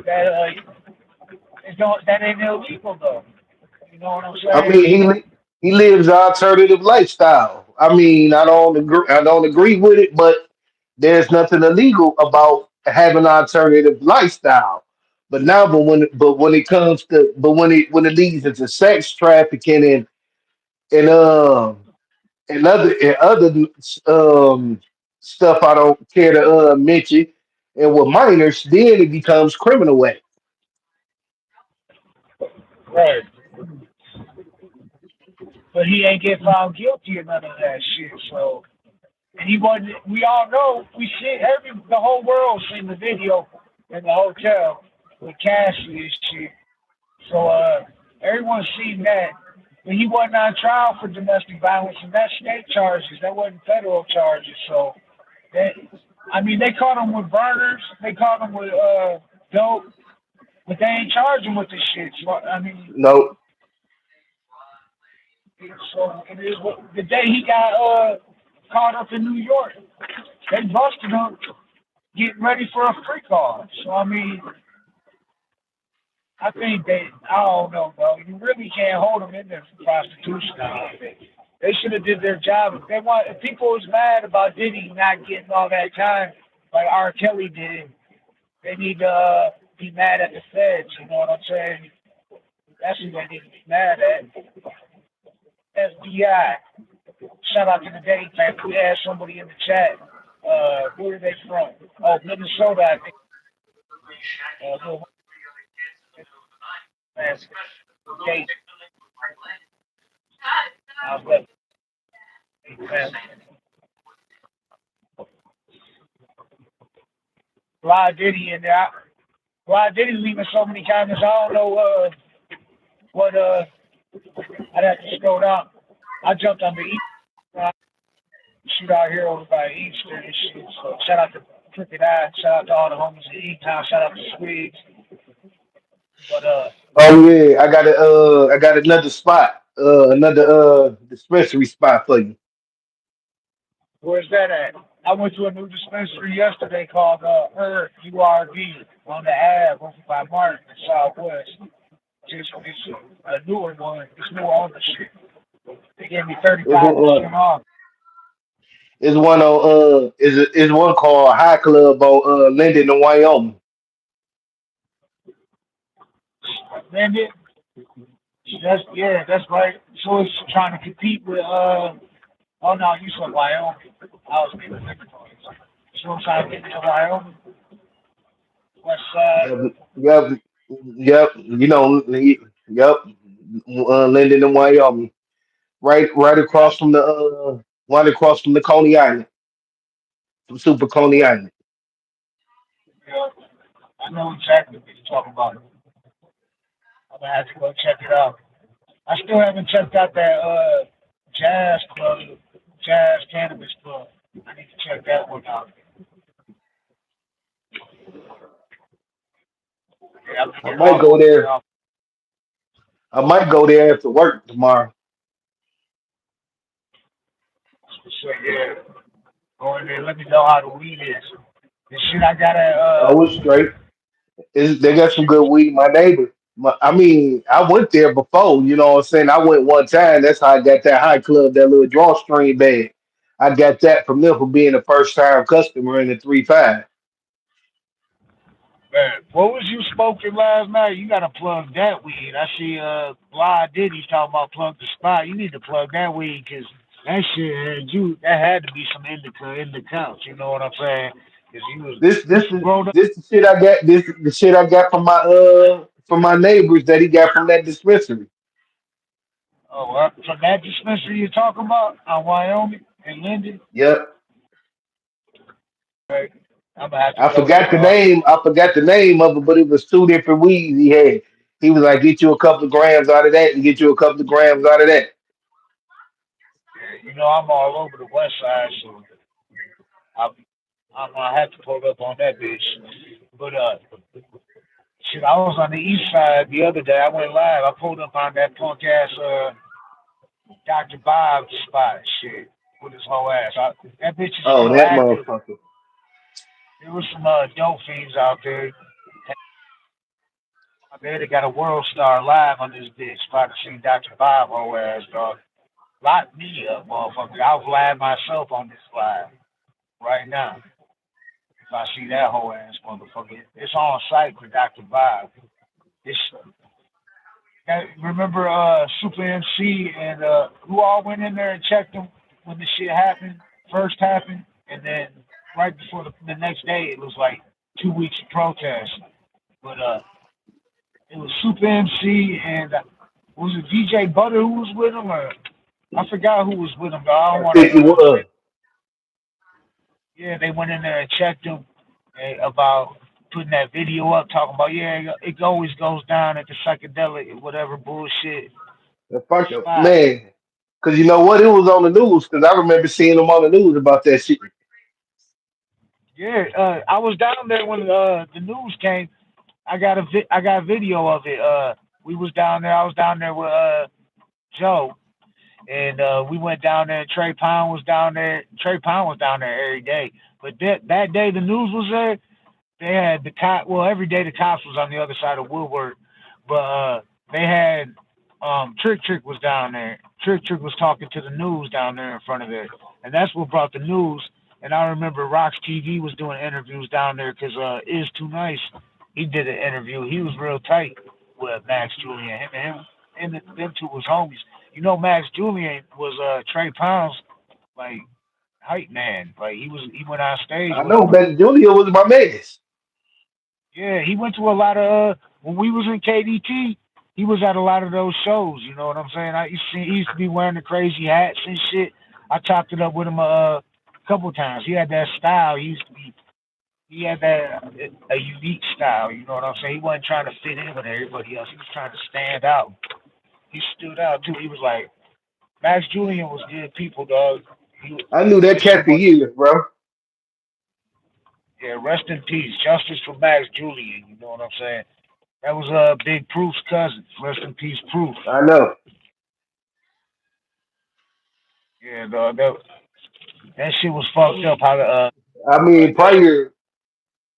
that ain't illegal though. You know what I'm I saying? mean, he lives an alternative lifestyle. I mean, I don't agree with it, but there's nothing illegal about having an alternative lifestyle. But when it comes to when it leads into sex trafficking and other stuff I don't care to mention, and with minors, then it becomes criminal act. Right. But he ain't get found guilty of none of that shit. So, and he wasn't. We all know. We see the whole world seen the video in the hotel with Cassie and shit. So, everyone's seen that. But he wasn't on trial for domestic violence, and that's state charges. That wasn't federal charges. So, they, I mean, they caught him with burners. They caught him with dope, but they ain't charged him with this shit. So, I mean, No, so it is the day he got caught up in New York, they busted him getting ready for a free call. So I mean, I think I don't know, bro. You really can't hold them in there for prostitution. I don't think. They should have did their job. If people was mad about Diddy not getting all that time like R. Kelly did, they need to be mad at the feds. You know what I'm saying? That's who they need to be mad at. FBI. Shout out to the Dave family. We had somebody in the chat. Where are they from? Oh, Minnesota, I think. Little man, Dave. I was left. Why did he in there? Why did he leaving so many comments? I don't know what I'd have to scroll down. I jumped on the east shoot out here over by Easter and shit. So shout out to Crooked Eye, shout out to all the homies in E-Town, shout out to Swigs. But oh yeah, I got another spot, another dispensary spot for you. where's that at? I went to a new dispensary yesterday called URV on the Ave over by Martin in Southwest. Just it's a newer one. It's new ownership. They gave me There's one, 35% off. is one called High Club on Linden in Wyoming. Then that's right. So it's trying to compete with oh no, you said Wyoming. I was getting different. So I'm trying to get into Wyoming. West side. Yep, yep, yep. Yep. Linden in Wyoming, right Yeah, across from right across from the Coney Island, from Super Coney Island. yeah. I know exactly what you're talking about. I'm gonna have to go check it out. I still haven't checked out that jazz club, jazz cannabis club. I need to check that one out. Yeah, I'm I getting might off go over there. there. I might go there after work tomorrow. So yeah, go in there. Let me know how the weed is. The shit I got at Oh, it's straight. They got some good weed. My neighbor. I mean, I went there before. You know what I'm saying? I went one time. That's how I got that high club, that little drawstring bag. I got that from them for being a first time customer in the 3-5. man, what was you smoking last night? You gotta plug that weed. I see Blah Diddy talking about plug the spot. You need to plug that weed because that shit had you that had to be some indica in the couch, you know what I'm saying? Because This you this some is grown up. this the shit I got. This is the shit I got from my neighbors that he got from that dispensary. Oh, from that dispensary you're talking about on Wyoming and Linden? Yep. Right. I'm gonna have to I go there, forgot the dog. name. I forgot the name of it, but it was two different weeds he had. He was like, "Get you a couple of grams out of that, and get you a couple of grams out of that." Yeah, you know I'm all over the west side, so I'm, I'm gonna have to pull up on that bitch. But shit, I was on the east side the other day. I went live. I pulled up on that punk ass Dr. Bob spot shit with his whole ass. That bitch is Oh, still that active. motherfucker. There was some dope fiends out there. I bet they got a world star live on this bitch. About to see Dr. Bob whole ass dog. Lock me up, motherfucker. I'll live myself on this live right now. If I see that whole ass motherfucker, it's on site for Dr. Bob. It's remember Super MC and who all went in there and checked them when the shit happened, first happened, and then right before the next day it was like 2 weeks of protest. But it was Super MC and was it DJ Butter who was with him or I forgot who was with him, but I don't I want to think it say. was. Yeah, they went in there and checked him about putting that video up, talking about it always goes down at the psychedelic whatever bullshit The fuck spot. man. Cause you know what? It was on the news. Cause I remember seeing them on the news about that shit. Yeah, I was down there when the news came. I got video of it. We was down there. I was down there with Joe, and we went down there. Trey Pound was down there. Trey Pound was down there every day. But that day the news was there. They had the cop. Well, every day the cops was on the other side of Woodward, but they had Trick Trick was down there. Trick Trick was talking to the news down there in front of it, and that's what brought the news. And I remember Rox TV was doing interviews down there because Is Too Nice. He did an interview. He was real tight with Max Julian. Them two was homies. You know, Max Julian was Trey Pound's like hype man. Like he went on stage I with know him. Ben Junior was my man. Yeah, he went to a lot of when we was in KDT. He was at a lot of those shows. You know what I'm saying? He used to be wearing the crazy hats and shit. I chopped it up with him a couple times. He had that style. He had that a unique style. You know what I'm saying? He wasn't trying to fit in with everybody else. He was trying to stand out. He stood out too. He was like Max Julian was good people, dog. I knew that That shit cat for was years, bro. yeah. Rest in peace, justice for Max Julian. You know what I'm saying? That was Big Proof's cousin. Rest in peace, Proof. I know. Yeah, dog. That shit was fucked up. How the I mean, like that. prior,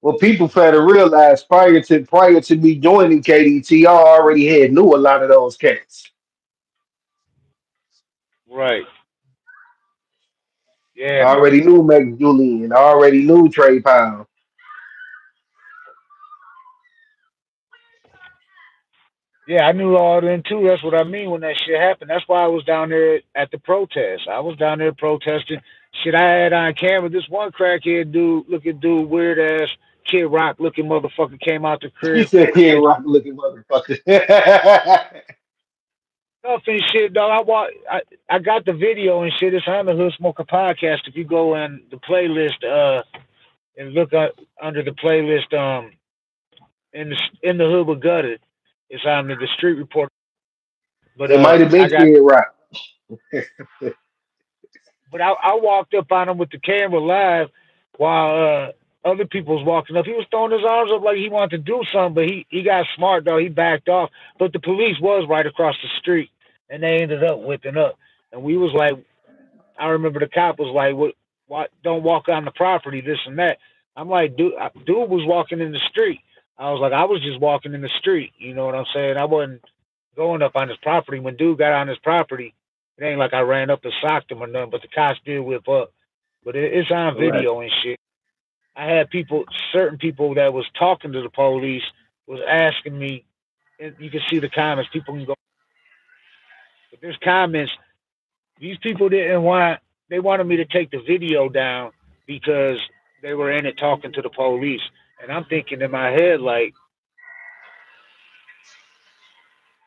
well, people fail to realize prior to me joining KDT, I already had knew a lot of those cats. Right. I Yeah, man. already knew Max Julian. I already knew Trey Pound. Yeah, I knew all them too. That's what I mean when that shit happened. That's why I was down there at the protest. I was down there protesting. Shit, I had on camera. This one crackhead dude, looking dude, weird ass Kid Rock looking motherfucker came out the He crib said, "Kid and Rock looking motherfucker." stuff and shit, dog. I got the video and shit. It's on the Hood Smoker podcast. If you go in the playlist, and look under the playlist, in the hood with gutter. It's on the street report. But It might have been I got Kid Rock. but I walked up on him with the camera live while other people was walking up. He was throwing his arms up like he wanted to do something, but he got smart though. He backed off. But the police was right across the street and they ended up whipping up. And we was like I remember the cop was like, "What don't walk on the property, this and that." I'm like, dude was walking in the street. I was like, I was just walking in the street. You know what I'm saying? I wasn't going up on his property. When dude got on his property, it ain't like I ran up and socked him or nothing. But the cops did whip up. But it's on Right. video and shit. I had certain people that was talking to the police was asking me. And you can see the comments. People can go, but there's comments. These people didn't want. They wanted me to take the video down because they were in it talking to the police. And I'm thinking in my head, like,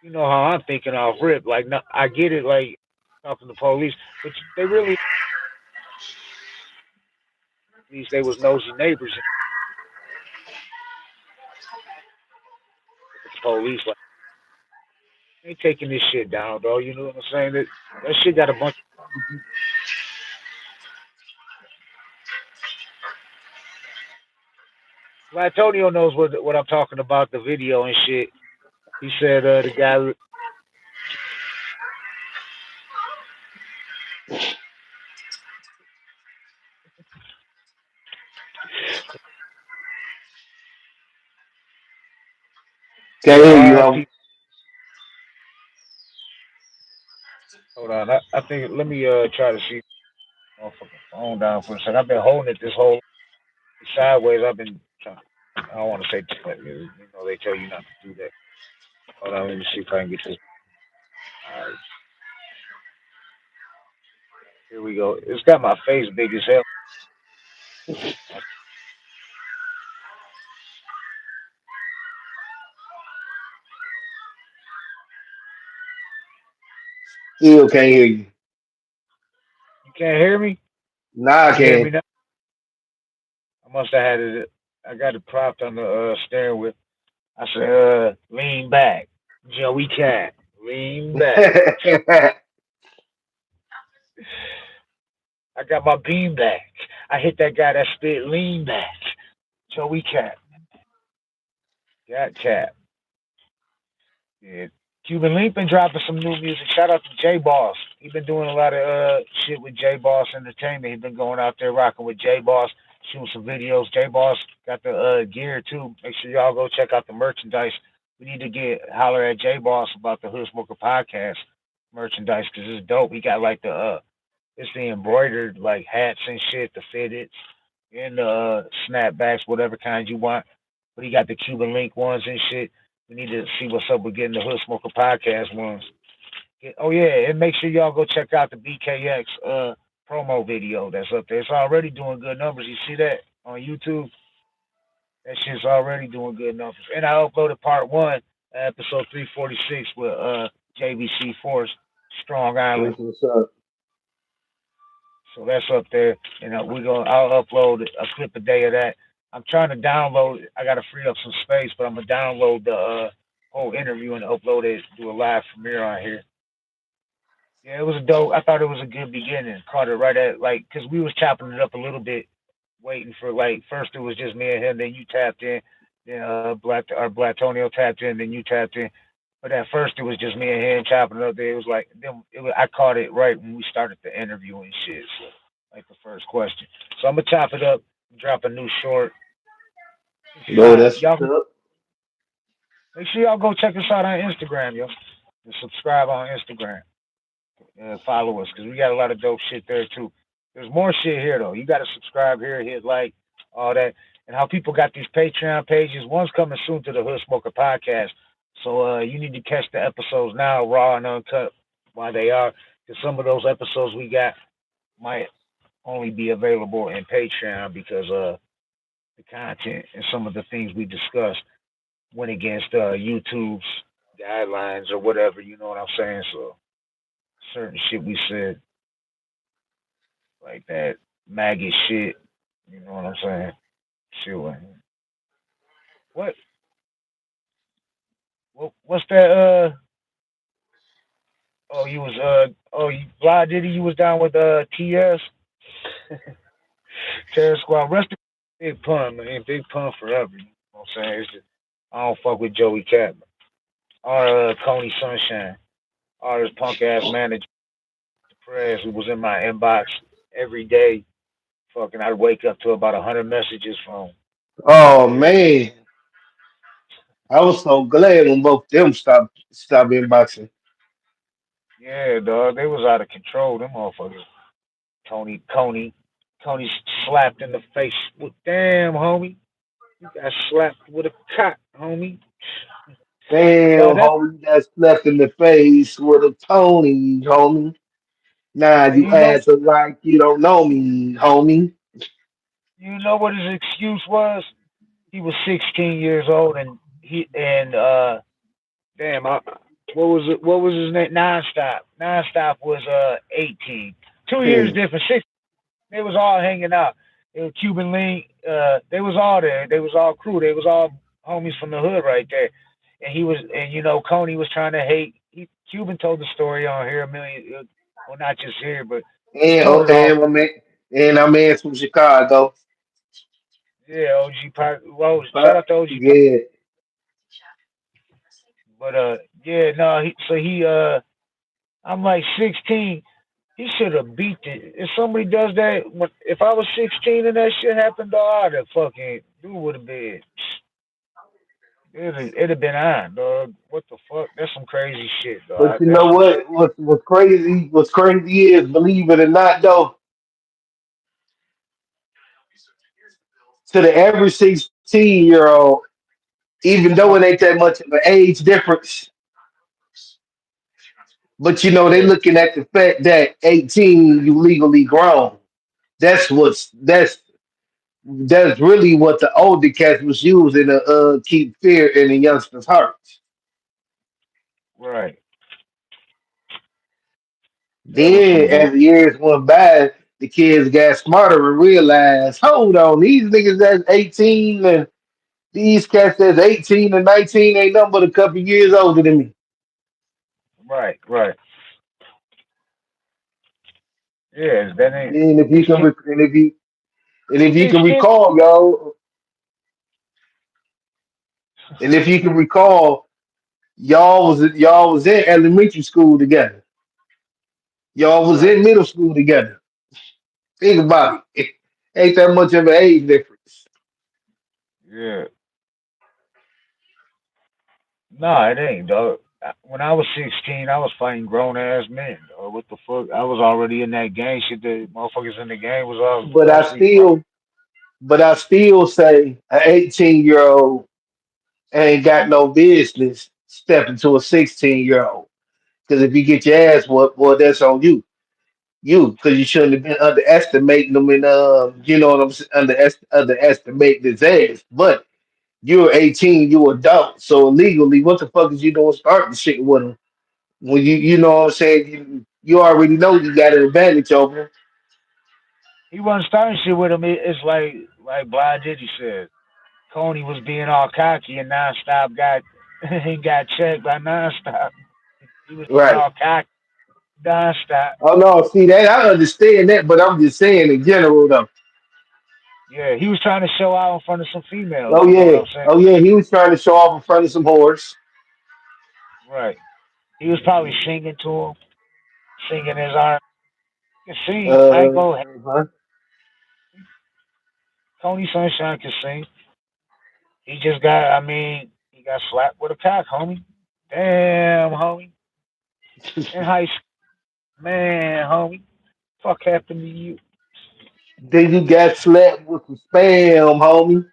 you know how I'm thinking off rip. Like, no, I get it, like talking to police, but they really, at least they was nosy neighbors with the police. Like, they ain't taking this shit down, though. You know what I'm saying? That shit got a bunch. Antonio knows what I'm talking about, the video and shit. He said the guy. Can't hear you, homie. R.I.P. Hold on, I think let me try to see my motherfucking phone down for a second. I've been holding it this whole sideways. I've been trying. I don't want to say too much. You know they tell you not to do that. Hold on, let me see if I can get this. All right, here we go. It's got my face big as hell. Still can't hear you. You can't hear me? Nah, Can I you hear me can. now? I must have had it. I got it propped on the steering wheel. I said, lean back, Joey Cat, lean back. I got my beam back. I hit that guy that spit lean back, Joey Cat. Got cat. Yeah. Cuban Link been dropping some new music. Shout out to J Boss. He been doing a lot of shit with J Boss Entertainment. He been going out there rocking with J Boss, shooting some videos. J Boss got the gear too. Make sure y'all go check out the merchandise. We need to get holler at J Boss about the Hood Smoker podcast merchandise because it's dope. He got like it's the embroidered like hats and shit, the fitteds and the snapbacks, whatever kind you want. But he got the Cuban Link ones and shit. We need to see what's up with getting the Hood Smoker podcast ones. Oh yeah, and make sure y'all go check out the BKX promo video that's up there. It's already doing good numbers. You see that on YouTube? That shit's already doing good numbers. And I uploaded part one, episode 346 with JVC Force, Strong Island. That's what's up. So that's up there, and I'll upload a clip a day of that. I'm trying to download. I got to free up some space, but I'm gonna download the whole interview and upload it, do a live premiere on here. Yeah, it was a dope. I thought it was a good beginning. Caught it right at like, cause we was chopping it up a little bit, waiting for like first it was just me and him, then you tapped in, then Black Tonio tapped in, then you tapped in. But at first it was just me and him chopping it up there. It was like I caught it right when we started the interview and shit. So like the first question. So I'm gonna chop it up, drop a new short. It's No, fine. that's Y'all what's up. make sure y'all go check us out on Instagram, yo, and subscribe on Instagram. Follow us because we got a lot of dope shit there too. There's more shit here though. You got to subscribe here, hit like, all that, and how people got these Patreon pages. One's coming soon to the Hood Smoker podcast, so you need to catch the episodes now, raw and uncut, while they are. Because some of those episodes we got might only be available in Patreon because the content and some of the things we discussed went against YouTube's guidelines or whatever. You know what I'm saying? So certain shit we said like that maggot shit. You know what I'm saying? Sure. What? What's that? Oh, you was you Fly Diddy. You was down with TS Terror Squad. Rest in Big Pun, man. Big Pun forever. You know what I'm saying? It's just, I don't fuck with Joey Cat or Coney Sunshine or his punk ass manager, Perez, who was in my inbox every day Fucking, I'd wake up to about 100 messages from 'em. Oh Yeah, man, I was so glad when both them stopped inboxing. yeah, dog. They was out of control. Them motherfuckers. Tony, Coney, Tony slapped in the face. With, damn, homie, you got slapped with a cock, homie. Damn, Dog, that homie, that's left in the face with a Tony, homie. Nah, and you acting like you don't know me, homie. you know what his excuse was? He was 16 years old, and damn, what was it? What was his name? Nonstop. Nonstop was 18. 2 years Hmm. different. Six. They was all hanging out. It was Cuban Link. They was all there. They was all crew. They was all homies from the hood right there. And he was, and Coney was trying to hate. Cuban told the story on here a million. Well, not just here, but he And told oh, it all. and I'm in from Chicago. Yeah, OG. Well, shout But out to OG. yeah, But yeah, no. I'm like 16. He should have beat it. If somebody does that, if I was 16 and that shit happened, dog, I'd have fucking dude would have been. It'd have been on, dog. What the fuck? That's some crazy shit, but dog. you That's know some. what? What's crazy? What's crazy is, believe it or not, though, to the average 16-year-old, even though it ain't that much of an age difference, but they Yeah, looking at the fact that 18, you legally grown. That's really what the older cats was using to keep fear in the youngsters' hearts. right. That was some Then, bull. as the years went by, the kids got smarter and realized, hold on, these niggas that's 18 and these cats that's 18 and 19 ain't nothing but a couple years older than me. Right, right. Yeah, that ain't And if you can, 16. and if you can 16. recall, y'all, and if you can recall, y'all was in elementary school together. Y'all was Right. in middle school together. Think about it. Ain't that much of an age difference. Yeah. Nah, it ain't, dog. When I was 16, I was fighting grown ass men, dog. What the fuck? I was already in that gang shit. The motherfuckers in the gang was all But I mostly grown. still, but I still say an 18-year-old ain't got no business stepping to a 16-year-old. Because if you get your ass whooped, boy, that's on you. Because you shouldn't have been underestimating them and what I'm saying, underestimate his ass. But you're 18, you adult, so legally, what the fuck is you doing starting shit with him? When you know what I'm saying, you already know you got an advantage over him. He wasn't starting shit with him. It's like Blind Diddy said. Coney was being all cocky and nonstop he got checked by nonstop. He was being Right. all cocky nonstop. Oh no, see that I understand that, but I'm just saying in general though. Yeah, he was trying to show out in front of some females. Oh You know what yeah, I'm saying? oh yeah, he was trying to show off in front of some whores. Right. He was probably singing to him, singing his arm. He can sing. I ain't go. Huh? Tony Sunshine can sing. He just got. I mean, he got slapped with a cock, homie. Damn, homie. In high school, man, homie. Fuck happened to you? Then you got slapped with some spam, homie.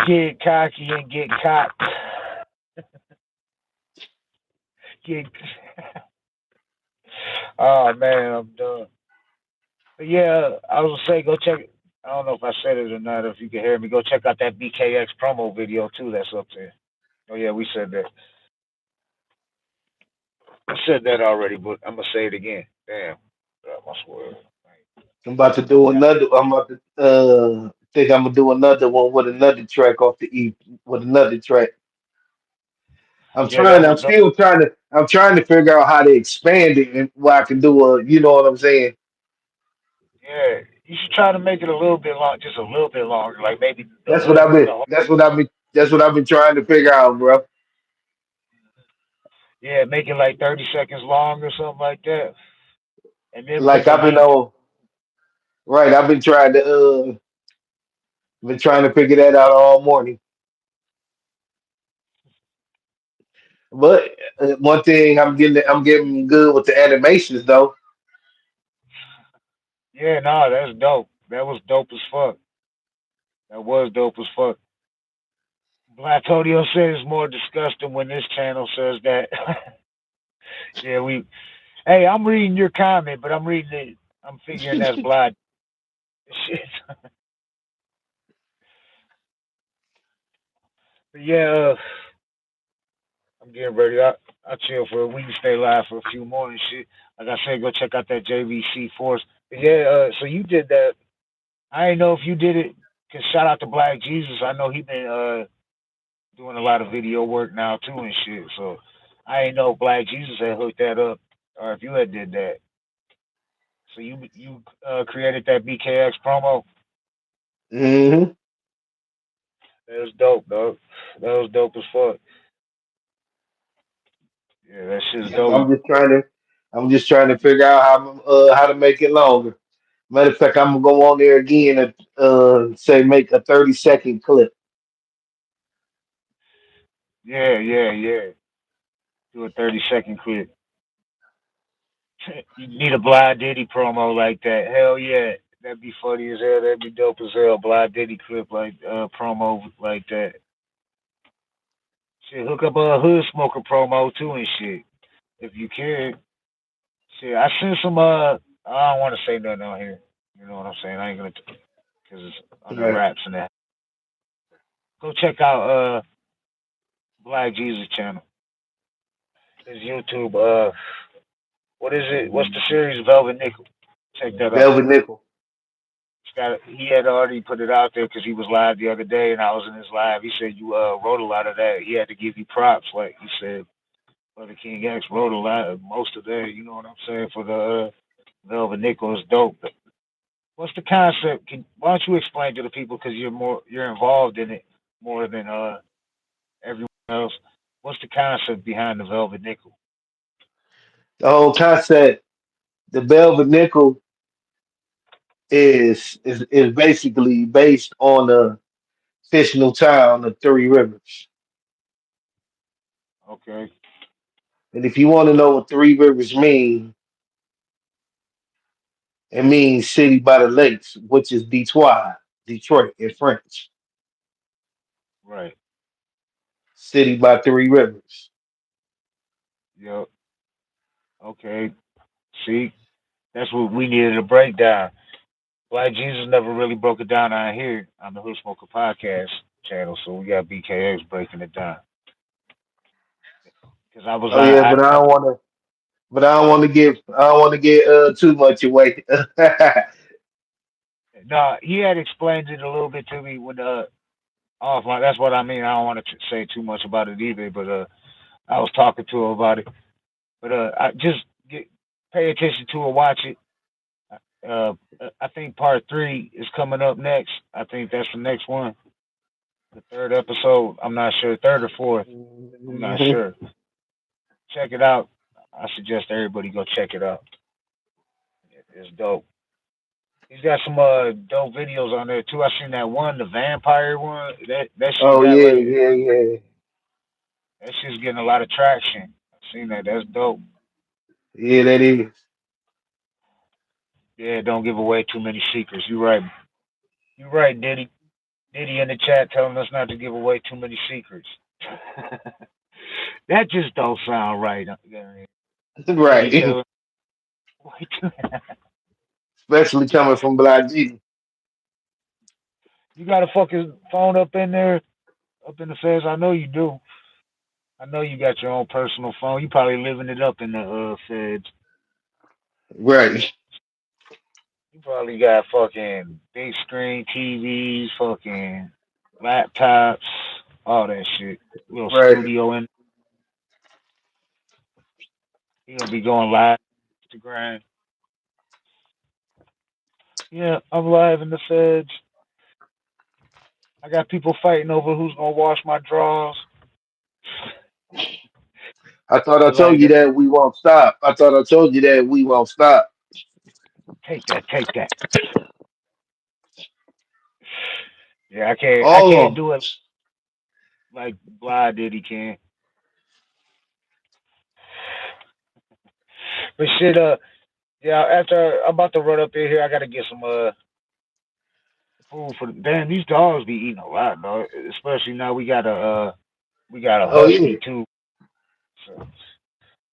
Get cocky and get cocked. Get. Oh man, I'm done. But yeah, I was gonna say go check. I don't know if I said it or not. If you can hear me, go check out that BKX promo video too. That's up there. Oh yeah, we said that. I said that already, but I'm gonna say it again. Damn, I swear. I'm about to Help do me out. another. I'm about to think I'm gonna do another one with another track off the E with another track. I'm Yeah, that trying. was I'm dope. still trying to. I'm trying to figure out how to expand it and where I can do a. You know what I'm saying? Yeah, you should try to make it a little bit long, just a little bit longer, like maybe the That's what hook, I've been. the whole. That's what I've been. That's what I've been trying to figure out, bro. Yeah, make it like 30 seconds long or something like that. and then put Like the I've been link. on right. Been trying to figure that out all morning. But one thing I'm getting good with the animations though. Yeah, nah, that's dope. That was dope as fuck. That was dope as fuck. Blatodio said it's more disgusting when this channel says that. Yeah, we. Hey, I'm reading your comment, but I'm reading it. I'm figuring that's Blad. Shit. But yeah, I'm getting ready. I chill for a week, stay live for a few more and shit. Like I said, go check out that JVC Force. But yeah, so you did that. I didn't know if you did it. Cause shout out to Black Jesus. I know he been doing a lot of video work now too and shit. So I didn't know if Black Jesus had hooked that up or if you had did that. So you created that BKX promo. Hmm. That was dope, dog. That was dope as fuck. Yeah, that shit's Yep, dope. I'm just trying to figure out how to make it longer. Matter of fact, I'm gonna go on there again and say make a 30-second clip. Yeah, yeah, yeah. Do a 30-second clip. You need a Blind Diddy promo like that. Hell yeah. That'd be funny as hell. That'd be dope as hell. Blind Diddy clip like promo like that. Shit, hook up a hood smoker promo too and shit. If you can. Shit, I sent some I don't want to say nothing on here. You know what I'm saying? I ain't gonna because it's under Right. wraps and that. Go check out Black Jesus channel. His YouTube. What is it? What's the series? Velvet Nickel. Check that out. Velvet Nickel. He had already put it out there because he was live the other day, and I was in his live. He said you wrote a lot of that. He had to give you props, like he said. Brother King X wrote a lot, most of that. You know what I'm saying for the Velvet Nickel is dope. What's the concept? Why don't you explain to the people because you're involved in it more than everyone else. What's the concept behind the Velvet Nickel? The whole concept, the Velvet Nickel is basically based on the fictional town of Three Rivers. Okay, And if you want to know what Three Rivers mean, it means city by the lakes, which is Detroit, Detroit in French. right. City by Three Rivers. Yep. Okay. See, that's what we needed a breakdown. Black Jesus never really broke it down out here on the Hood Smoker podcast channel, so we got BKX breaking it down. Because I was Oh yeah, but I don't want to get too much away. no, he had explained it a little bit to me when offline. That's what I mean. I don't want to say too much about it either, but I was talking to him about it. But I just pay attention to it, watch it. Uh, I think part three is coming up next. I think that's the next one, the third episode. I'm not sure, third or fourth. I'm not Mhm. sure. Check it out. I suggest everybody go check it out. It's dope. He's got some dope videos on there too. I seen that one, the vampire one. That shit Oh got yeah, like yeah, yeah, that shit's getting a lot of traction. I seen that. That's dope. yeah. That is. Yeah, don't give away too many secrets. You right. You right, Diddy. Diddy in the chat telling us not to give away too many secrets. That just don't sound right. Diddy Right. telling Especially coming from Black Jesus. you got a fucking phone up in there, up in the feds. I know you do. I know you got your own personal phone. You probably living it up in the feds. Right. You probably got fucking big screen TVs, fucking laptops, all that shit. Little Right. studio in. He gonna be going live on Instagram. Yeah, I'm live in the feds. I got people fighting over who's gonna wash my drawers. I thought I They told like you that. that we won't stop. I thought I told you that we won't stop. Take that, take that. Yeah, I can't Oh, do it like Blah did. He can, but shit. Yeah. After I'm about to run up in here, I gotta get some food for the damn. These dogs be eating a lot, dog. Especially now we got a oh yeah. husky too. So,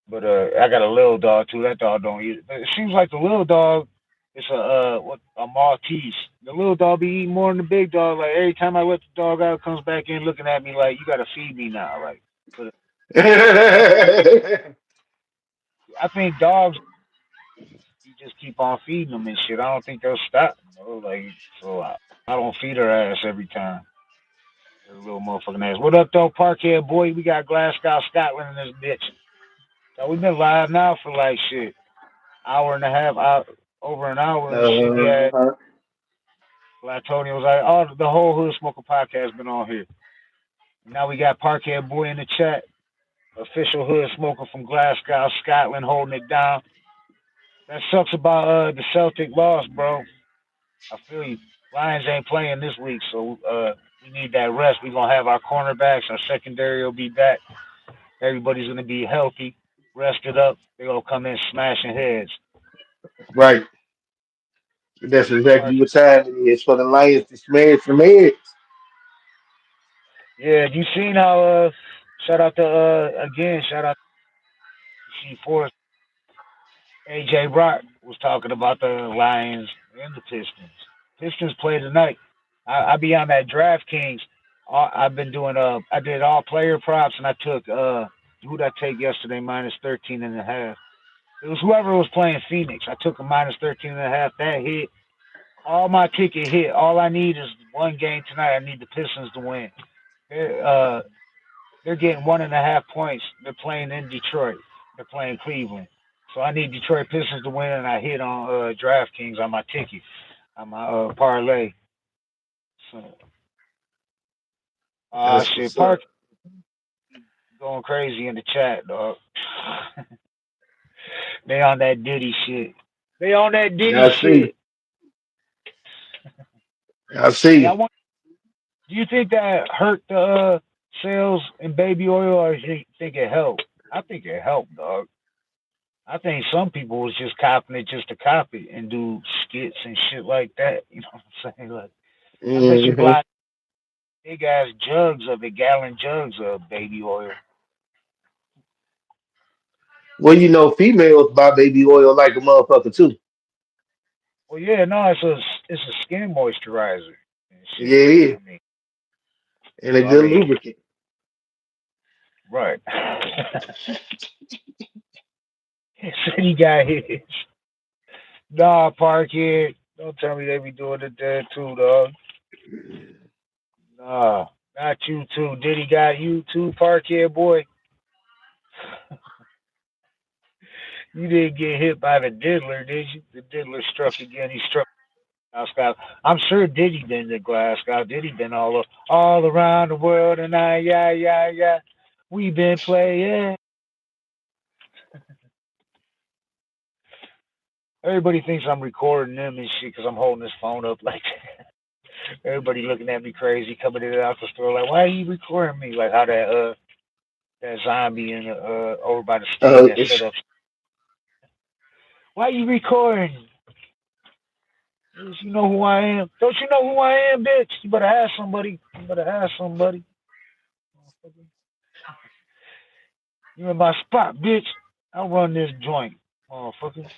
but I got a little dog too. That dog don't eat it. But it seems like the little dog is a Maltese. The little dog be eating more than the big dog. Like every time I let the dog out, it comes back in looking at me like you gotta feed me now. Like, but I think dogs you just keep on feeding them and shit. I don't think they'll stop. Like so I don't feed her ass every time. Her little motherfucking ass. What up though, Parkhead boy? We got Glasgow, Scotland in this bitch. So we've been live now for like shit hour and a half, over an hour and shit. We had uh-huh. like Tony was like, oh, the whole Hood Smoker podcast been on here. Now we got Parkhead Boy in the chat, official Hood Smoker from Glasgow, Scotland, holding it down. That sucks about the Celtic loss, bro. I feel you. Lions ain't playing this week, so we need that rest. We gonna have our cornerbacks, our secondary will be back. Everybody's gonna be healthy, rested up. They gonna come in smashing heads. Right. That's exactly Park. what time it is for the Lions to smash some heads. Yeah, you seen how? Shout out to again. Shout out to C4. AJ Rock was talking about the Lions and the Pistons. Pistons play tonight. I be on that DraftKings. I've been doing I did all player props and I took who'd I take yesterday minus 13.5. It was whoever was playing Phoenix. I took a minus 13.5. That hit. All my ticket hit. All I need is one game tonight. I need the Pistons to win. They're uh they're getting 1.5 points. They're playing in Detroit. They're playing Cleveland. So I need Detroit Pistons to win, and I hit on DraftKings on my ticket, on my parlay. So, That's shit, what's Park up. going crazy in the chat, dog. They on that Diddy shit. They on that Yeah, Diddy I see. shit. I Hey, I see. want. Do you think that hurt the sales in baby oil, or do you think it helped? I think it helped, dog. I think some people was just copying it just to copy and do skits and shit like that. You know what I'm saying? Like, I bet you hmm buy big ass jugs of it, gallon jugs of baby oil. Well, females buy baby oil like a motherfucker too. Well, yeah, no, it's a skin moisturizer and Yeah, shit. it is. I mean, And a so I good mean, lubricant. right? Said he got his. Nah, Parkhead. Don't tell me they be doing it there too, dog. Nah, not you too. Diddy got you too, Parkhead boy. You didn't get hit by the diddler, did you? The diddler struck again. He struck Glasgow. I'm sure Diddy been to Glasgow. Diddy been all around the world, and yeah, yeah, yeah. We been playing. Everybody thinks I'm recording them and shit because I'm holding this phone up like that. Everybody looking at me crazy, coming in and out the store like, why are you recording me? Like how that zombie in over by the sting that set It's, up. Why you recording? Bitch, you know who I am. Don't you know who I am, bitch? You better ask somebody. You better ask somebody. You in my spot, bitch. I'll run this joint, motherfucker.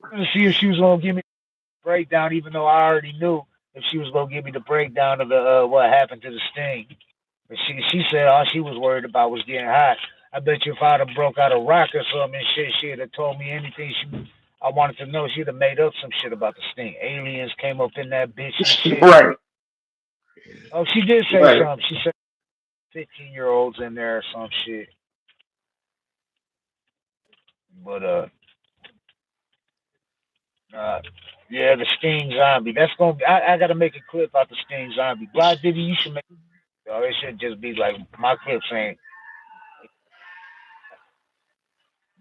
I'm gonna see if she was gonna give me the breakdown, even though I already knew if she was gonna give me the breakdown of the what happened to the sting. But she said all she was worried about was getting hot. I bet you if I'd have broke out a rock or something and shit, she'd have told me anything I wanted to know. She'd have made up some shit about the sting. Aliens came up in that bitch and shit. right, Oh, she did say right. something. She said 15-year-olds in there or some shit. But uh yeah, the Sting Zombie. That's gonna be. I gotta make a clip out the Sting Zombie. Block Diddy, you should make. It should just be like my clip saying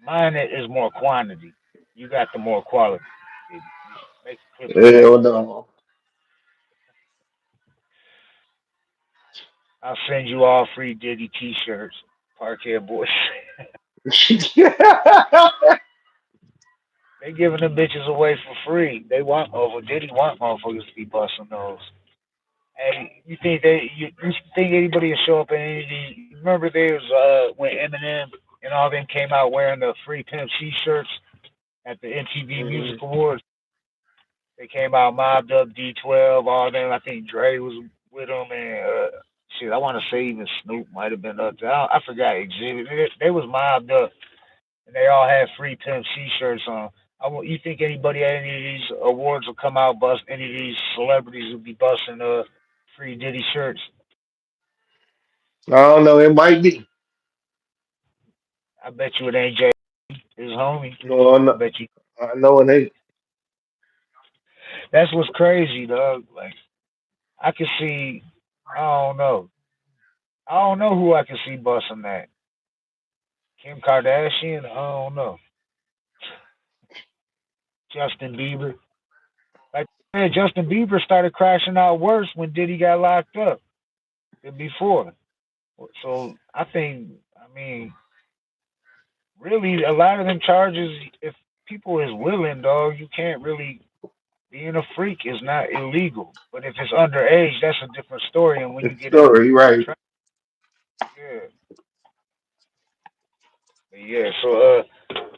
mine is more quantity. You got the more quality. You make the clips longer. Hell no. I'll send you all free Diddy T-shirts, Parkhead Boys. They giving them bitches away for free. They want over Diddy want motherfuckers to be busting those. Hey, you think anybody will show up in any of these? Remember there was when Eminem and all them came out wearing the free Pimp C shirts at the MTV Music Mhm. Awards. They came out mobbed up D12, all them. I think Dre was with them, and shit. I want to say even Snoop might have been up there. I forgot Exhibit. They was mobbed up, and they all had free Pimp C shirts on. You think anybody at any of these awards will come out bust? Any of these celebrities will be busting free Diddy shirts? I don't know. It might be. I bet you it ain't Jay, his homie. No, I bet you. I know it ain't. That's what's crazy, dog. Like I can see. I don't know. I don't know who I can see busting that. Kim Kardashian. I don't know. Justin Bieber. Like I said, Justin Bieber started crashing out worse when Diddy got locked up than before. So I think. I mean, really, a lot of them charges. If people is willing, dog, you can't really being a freak is not illegal. But if it's underage, that's a different story. And when The you get into story, right? yeah, yeah. So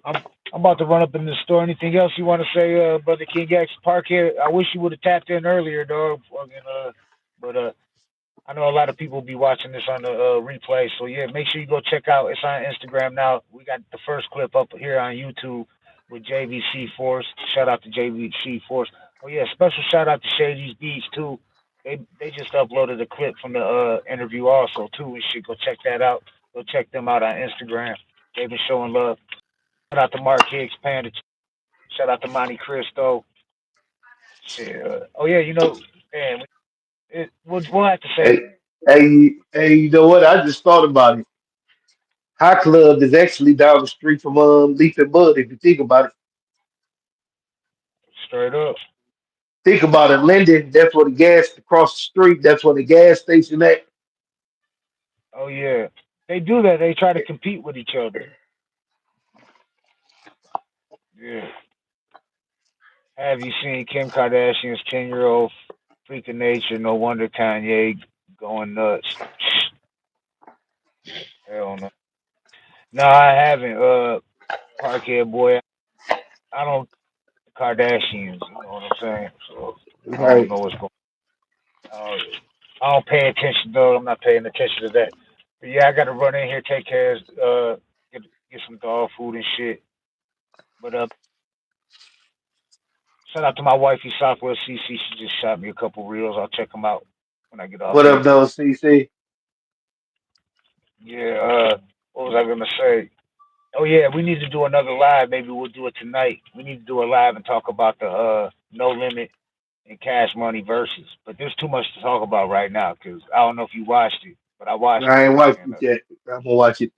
I'm about to run up in the store. Anything else you want to say, brother King X Park here? I wish you would have tapped in earlier, dog. Fucking but I know a lot of people be watching this on the replay. So yeah, make sure you go check out. It's on Instagram now. We got the first clip up here on YouTube with JVC Force. Shout out to JVC Force. Oh yeah, special shout out to Shady's Beats too. They just uploaded a clip from the interview also too. We should go check that out. Go check them out on Instagram. They've been showing love. Shout out to Mark Hicks Panda. Shout out to Monte Cristo. Shit. Oh yeah, man, we'll have to say Hey, hey, you know what? I just thought about it. High Club is actually down the street from Leaf and Bud. If you straight up. think about it, Linden. That's where the gas across the street. That's where the gas station at. Oh yeah, they do that. They try to compete with each other. Yeah. Have you seen Kim Kardashian's 10-year-old freak of nature? No wonder Kanye going nuts. Hell no. No, I haven't. Parkhead boy, I don't Kardashians. You know what I'm saying? So I don't Right. know what's going. on. I don't pay attention though. I'm not paying attention to that. But yeah, I got to run in here, take care, of, get get some dog food and shit. But shout out to my wifey Southwest CC. She just shot me a couple reels. I'll check them out when I get off What up, here. though, CC? Yeah. What was I gonna say? Oh yeah, we need to do another live. Maybe we'll do it tonight. We need to do a live and talk about the no limit and cash money versus. But there's too much to talk about right now because I don't know if you watched it, but I watched I it ain't watched and it yet. I'm gonna watch it.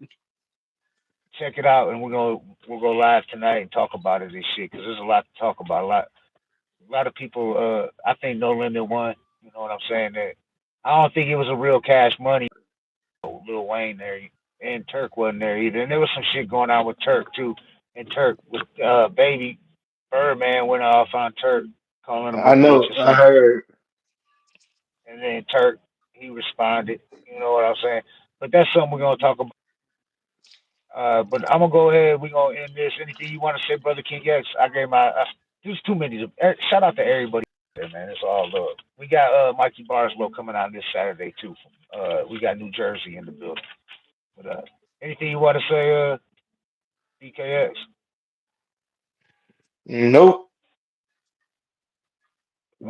check it out. And we'll go live tonight and talk about it and shit because there's a lot to talk about. A lot of people. I think no limit won. You know what I'm saying? That I don't think it was a real cash money. Lil Wayne there, and Turk wasn't there either. And there was some shit going on with Turk too. And Turk with baby Birdman went off on Turk, calling him a I bitch know. or I something. heard. And then Turk he responded. You know what I'm saying? But that's something we're gonna talk about. But I'm gonna go ahead. We're gonna end this. Anything you want to say, brother King X? I gave my. There's too many. Shout out to everybody there, man. It's all love. We got Mikey Barslow coming out this Saturday too. We got New Jersey in the building. But anything you want to say, BKX? Nope.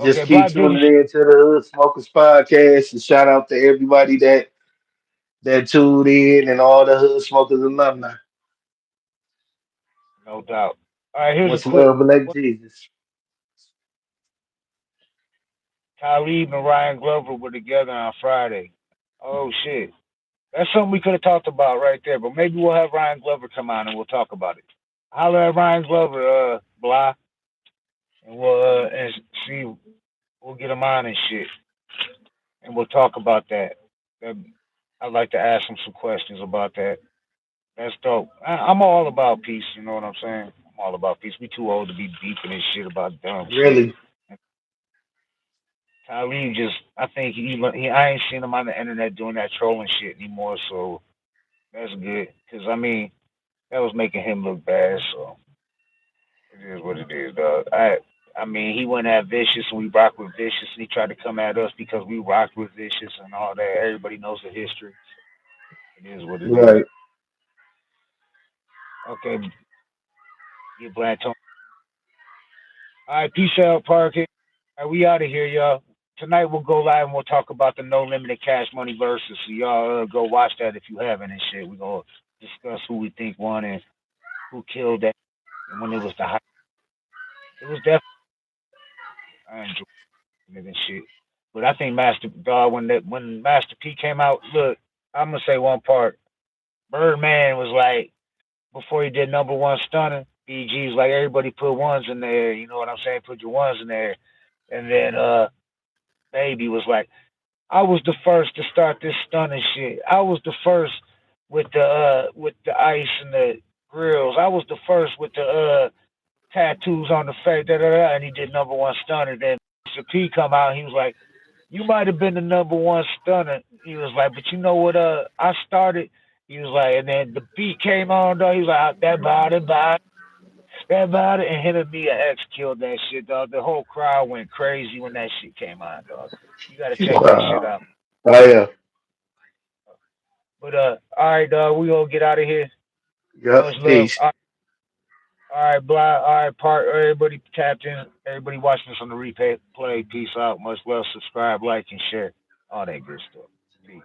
Just Okay, keep Black Beauty. tuning in to the Hood Smokers podcast, and shout out to everybody that tuned in and all the Hood Smokers alumni. No doubt. All right, here's a Much clip. love, Black Jesus. Talib and Ryan Glover were together on Friday. Oh shit, that's something we could have talked about right there. But maybe we'll have Ryan Glover come on and we'll talk about it. Holler at Ryan's Glover, Blah, and we'll and see. We'll get him on and shit, and we'll talk about that. that I'd like to ask him some questions about that. That's dope. I'm all about peace. You know what I'm saying? I'm all about peace. We too old to be beefing and shit about dumb shit. Really, Talib just, I think I ain't seen him on the internet doing that trolling shit anymore. So that's good. Cause I mean, that was making him look bad. So it is what it is, dog. I mean, he went at Vicious and we rock with Vicious, and he tried to come at us because we rocked with Vicious and all that. Everybody knows the history. It is what it is. right? Okay, get Blanton. All right, peace out, Parker. All right, we out of here, y'all. Tonight we'll go live and we'll talk about the No Limited Cash Money versus. So y'all go watch that if you haven't and shit. We're gonna discuss who we think won and who killed that and when it was the high. It was definitely I enjoyed it and shit. But I think Master Dog when Master P came out, look, I'm gonna say one part. Birdman was like before he did number one stunner. BG's like everybody put ones in there. You know what I'm saying? Put your ones in there. And then Baby was like, I was the first to start this stunning shit. I was the first with the ice and the grills. I was the first with the tattoos on the face. Da, da, da, and he did number one stunner. Then Mr. P come out. He was like, "You might have been the number one stunner." He was like, "But you know what? I started." He was like, and then the beat came on. Though he was like, "That body, body." That about it, and him and Mia X killed that shit, dog. The whole crowd went crazy when that shit came on, dog. You gotta check that shit Wow. out. Oh yeah. But all right, dog. We gonna get out of here. Yep. Much love. Peace. All right, blah. All right, part. Everybody tapped in. Everybody watching this on the replay. Peace out. Much love. Subscribe, like, and share. All that good stuff. Peace.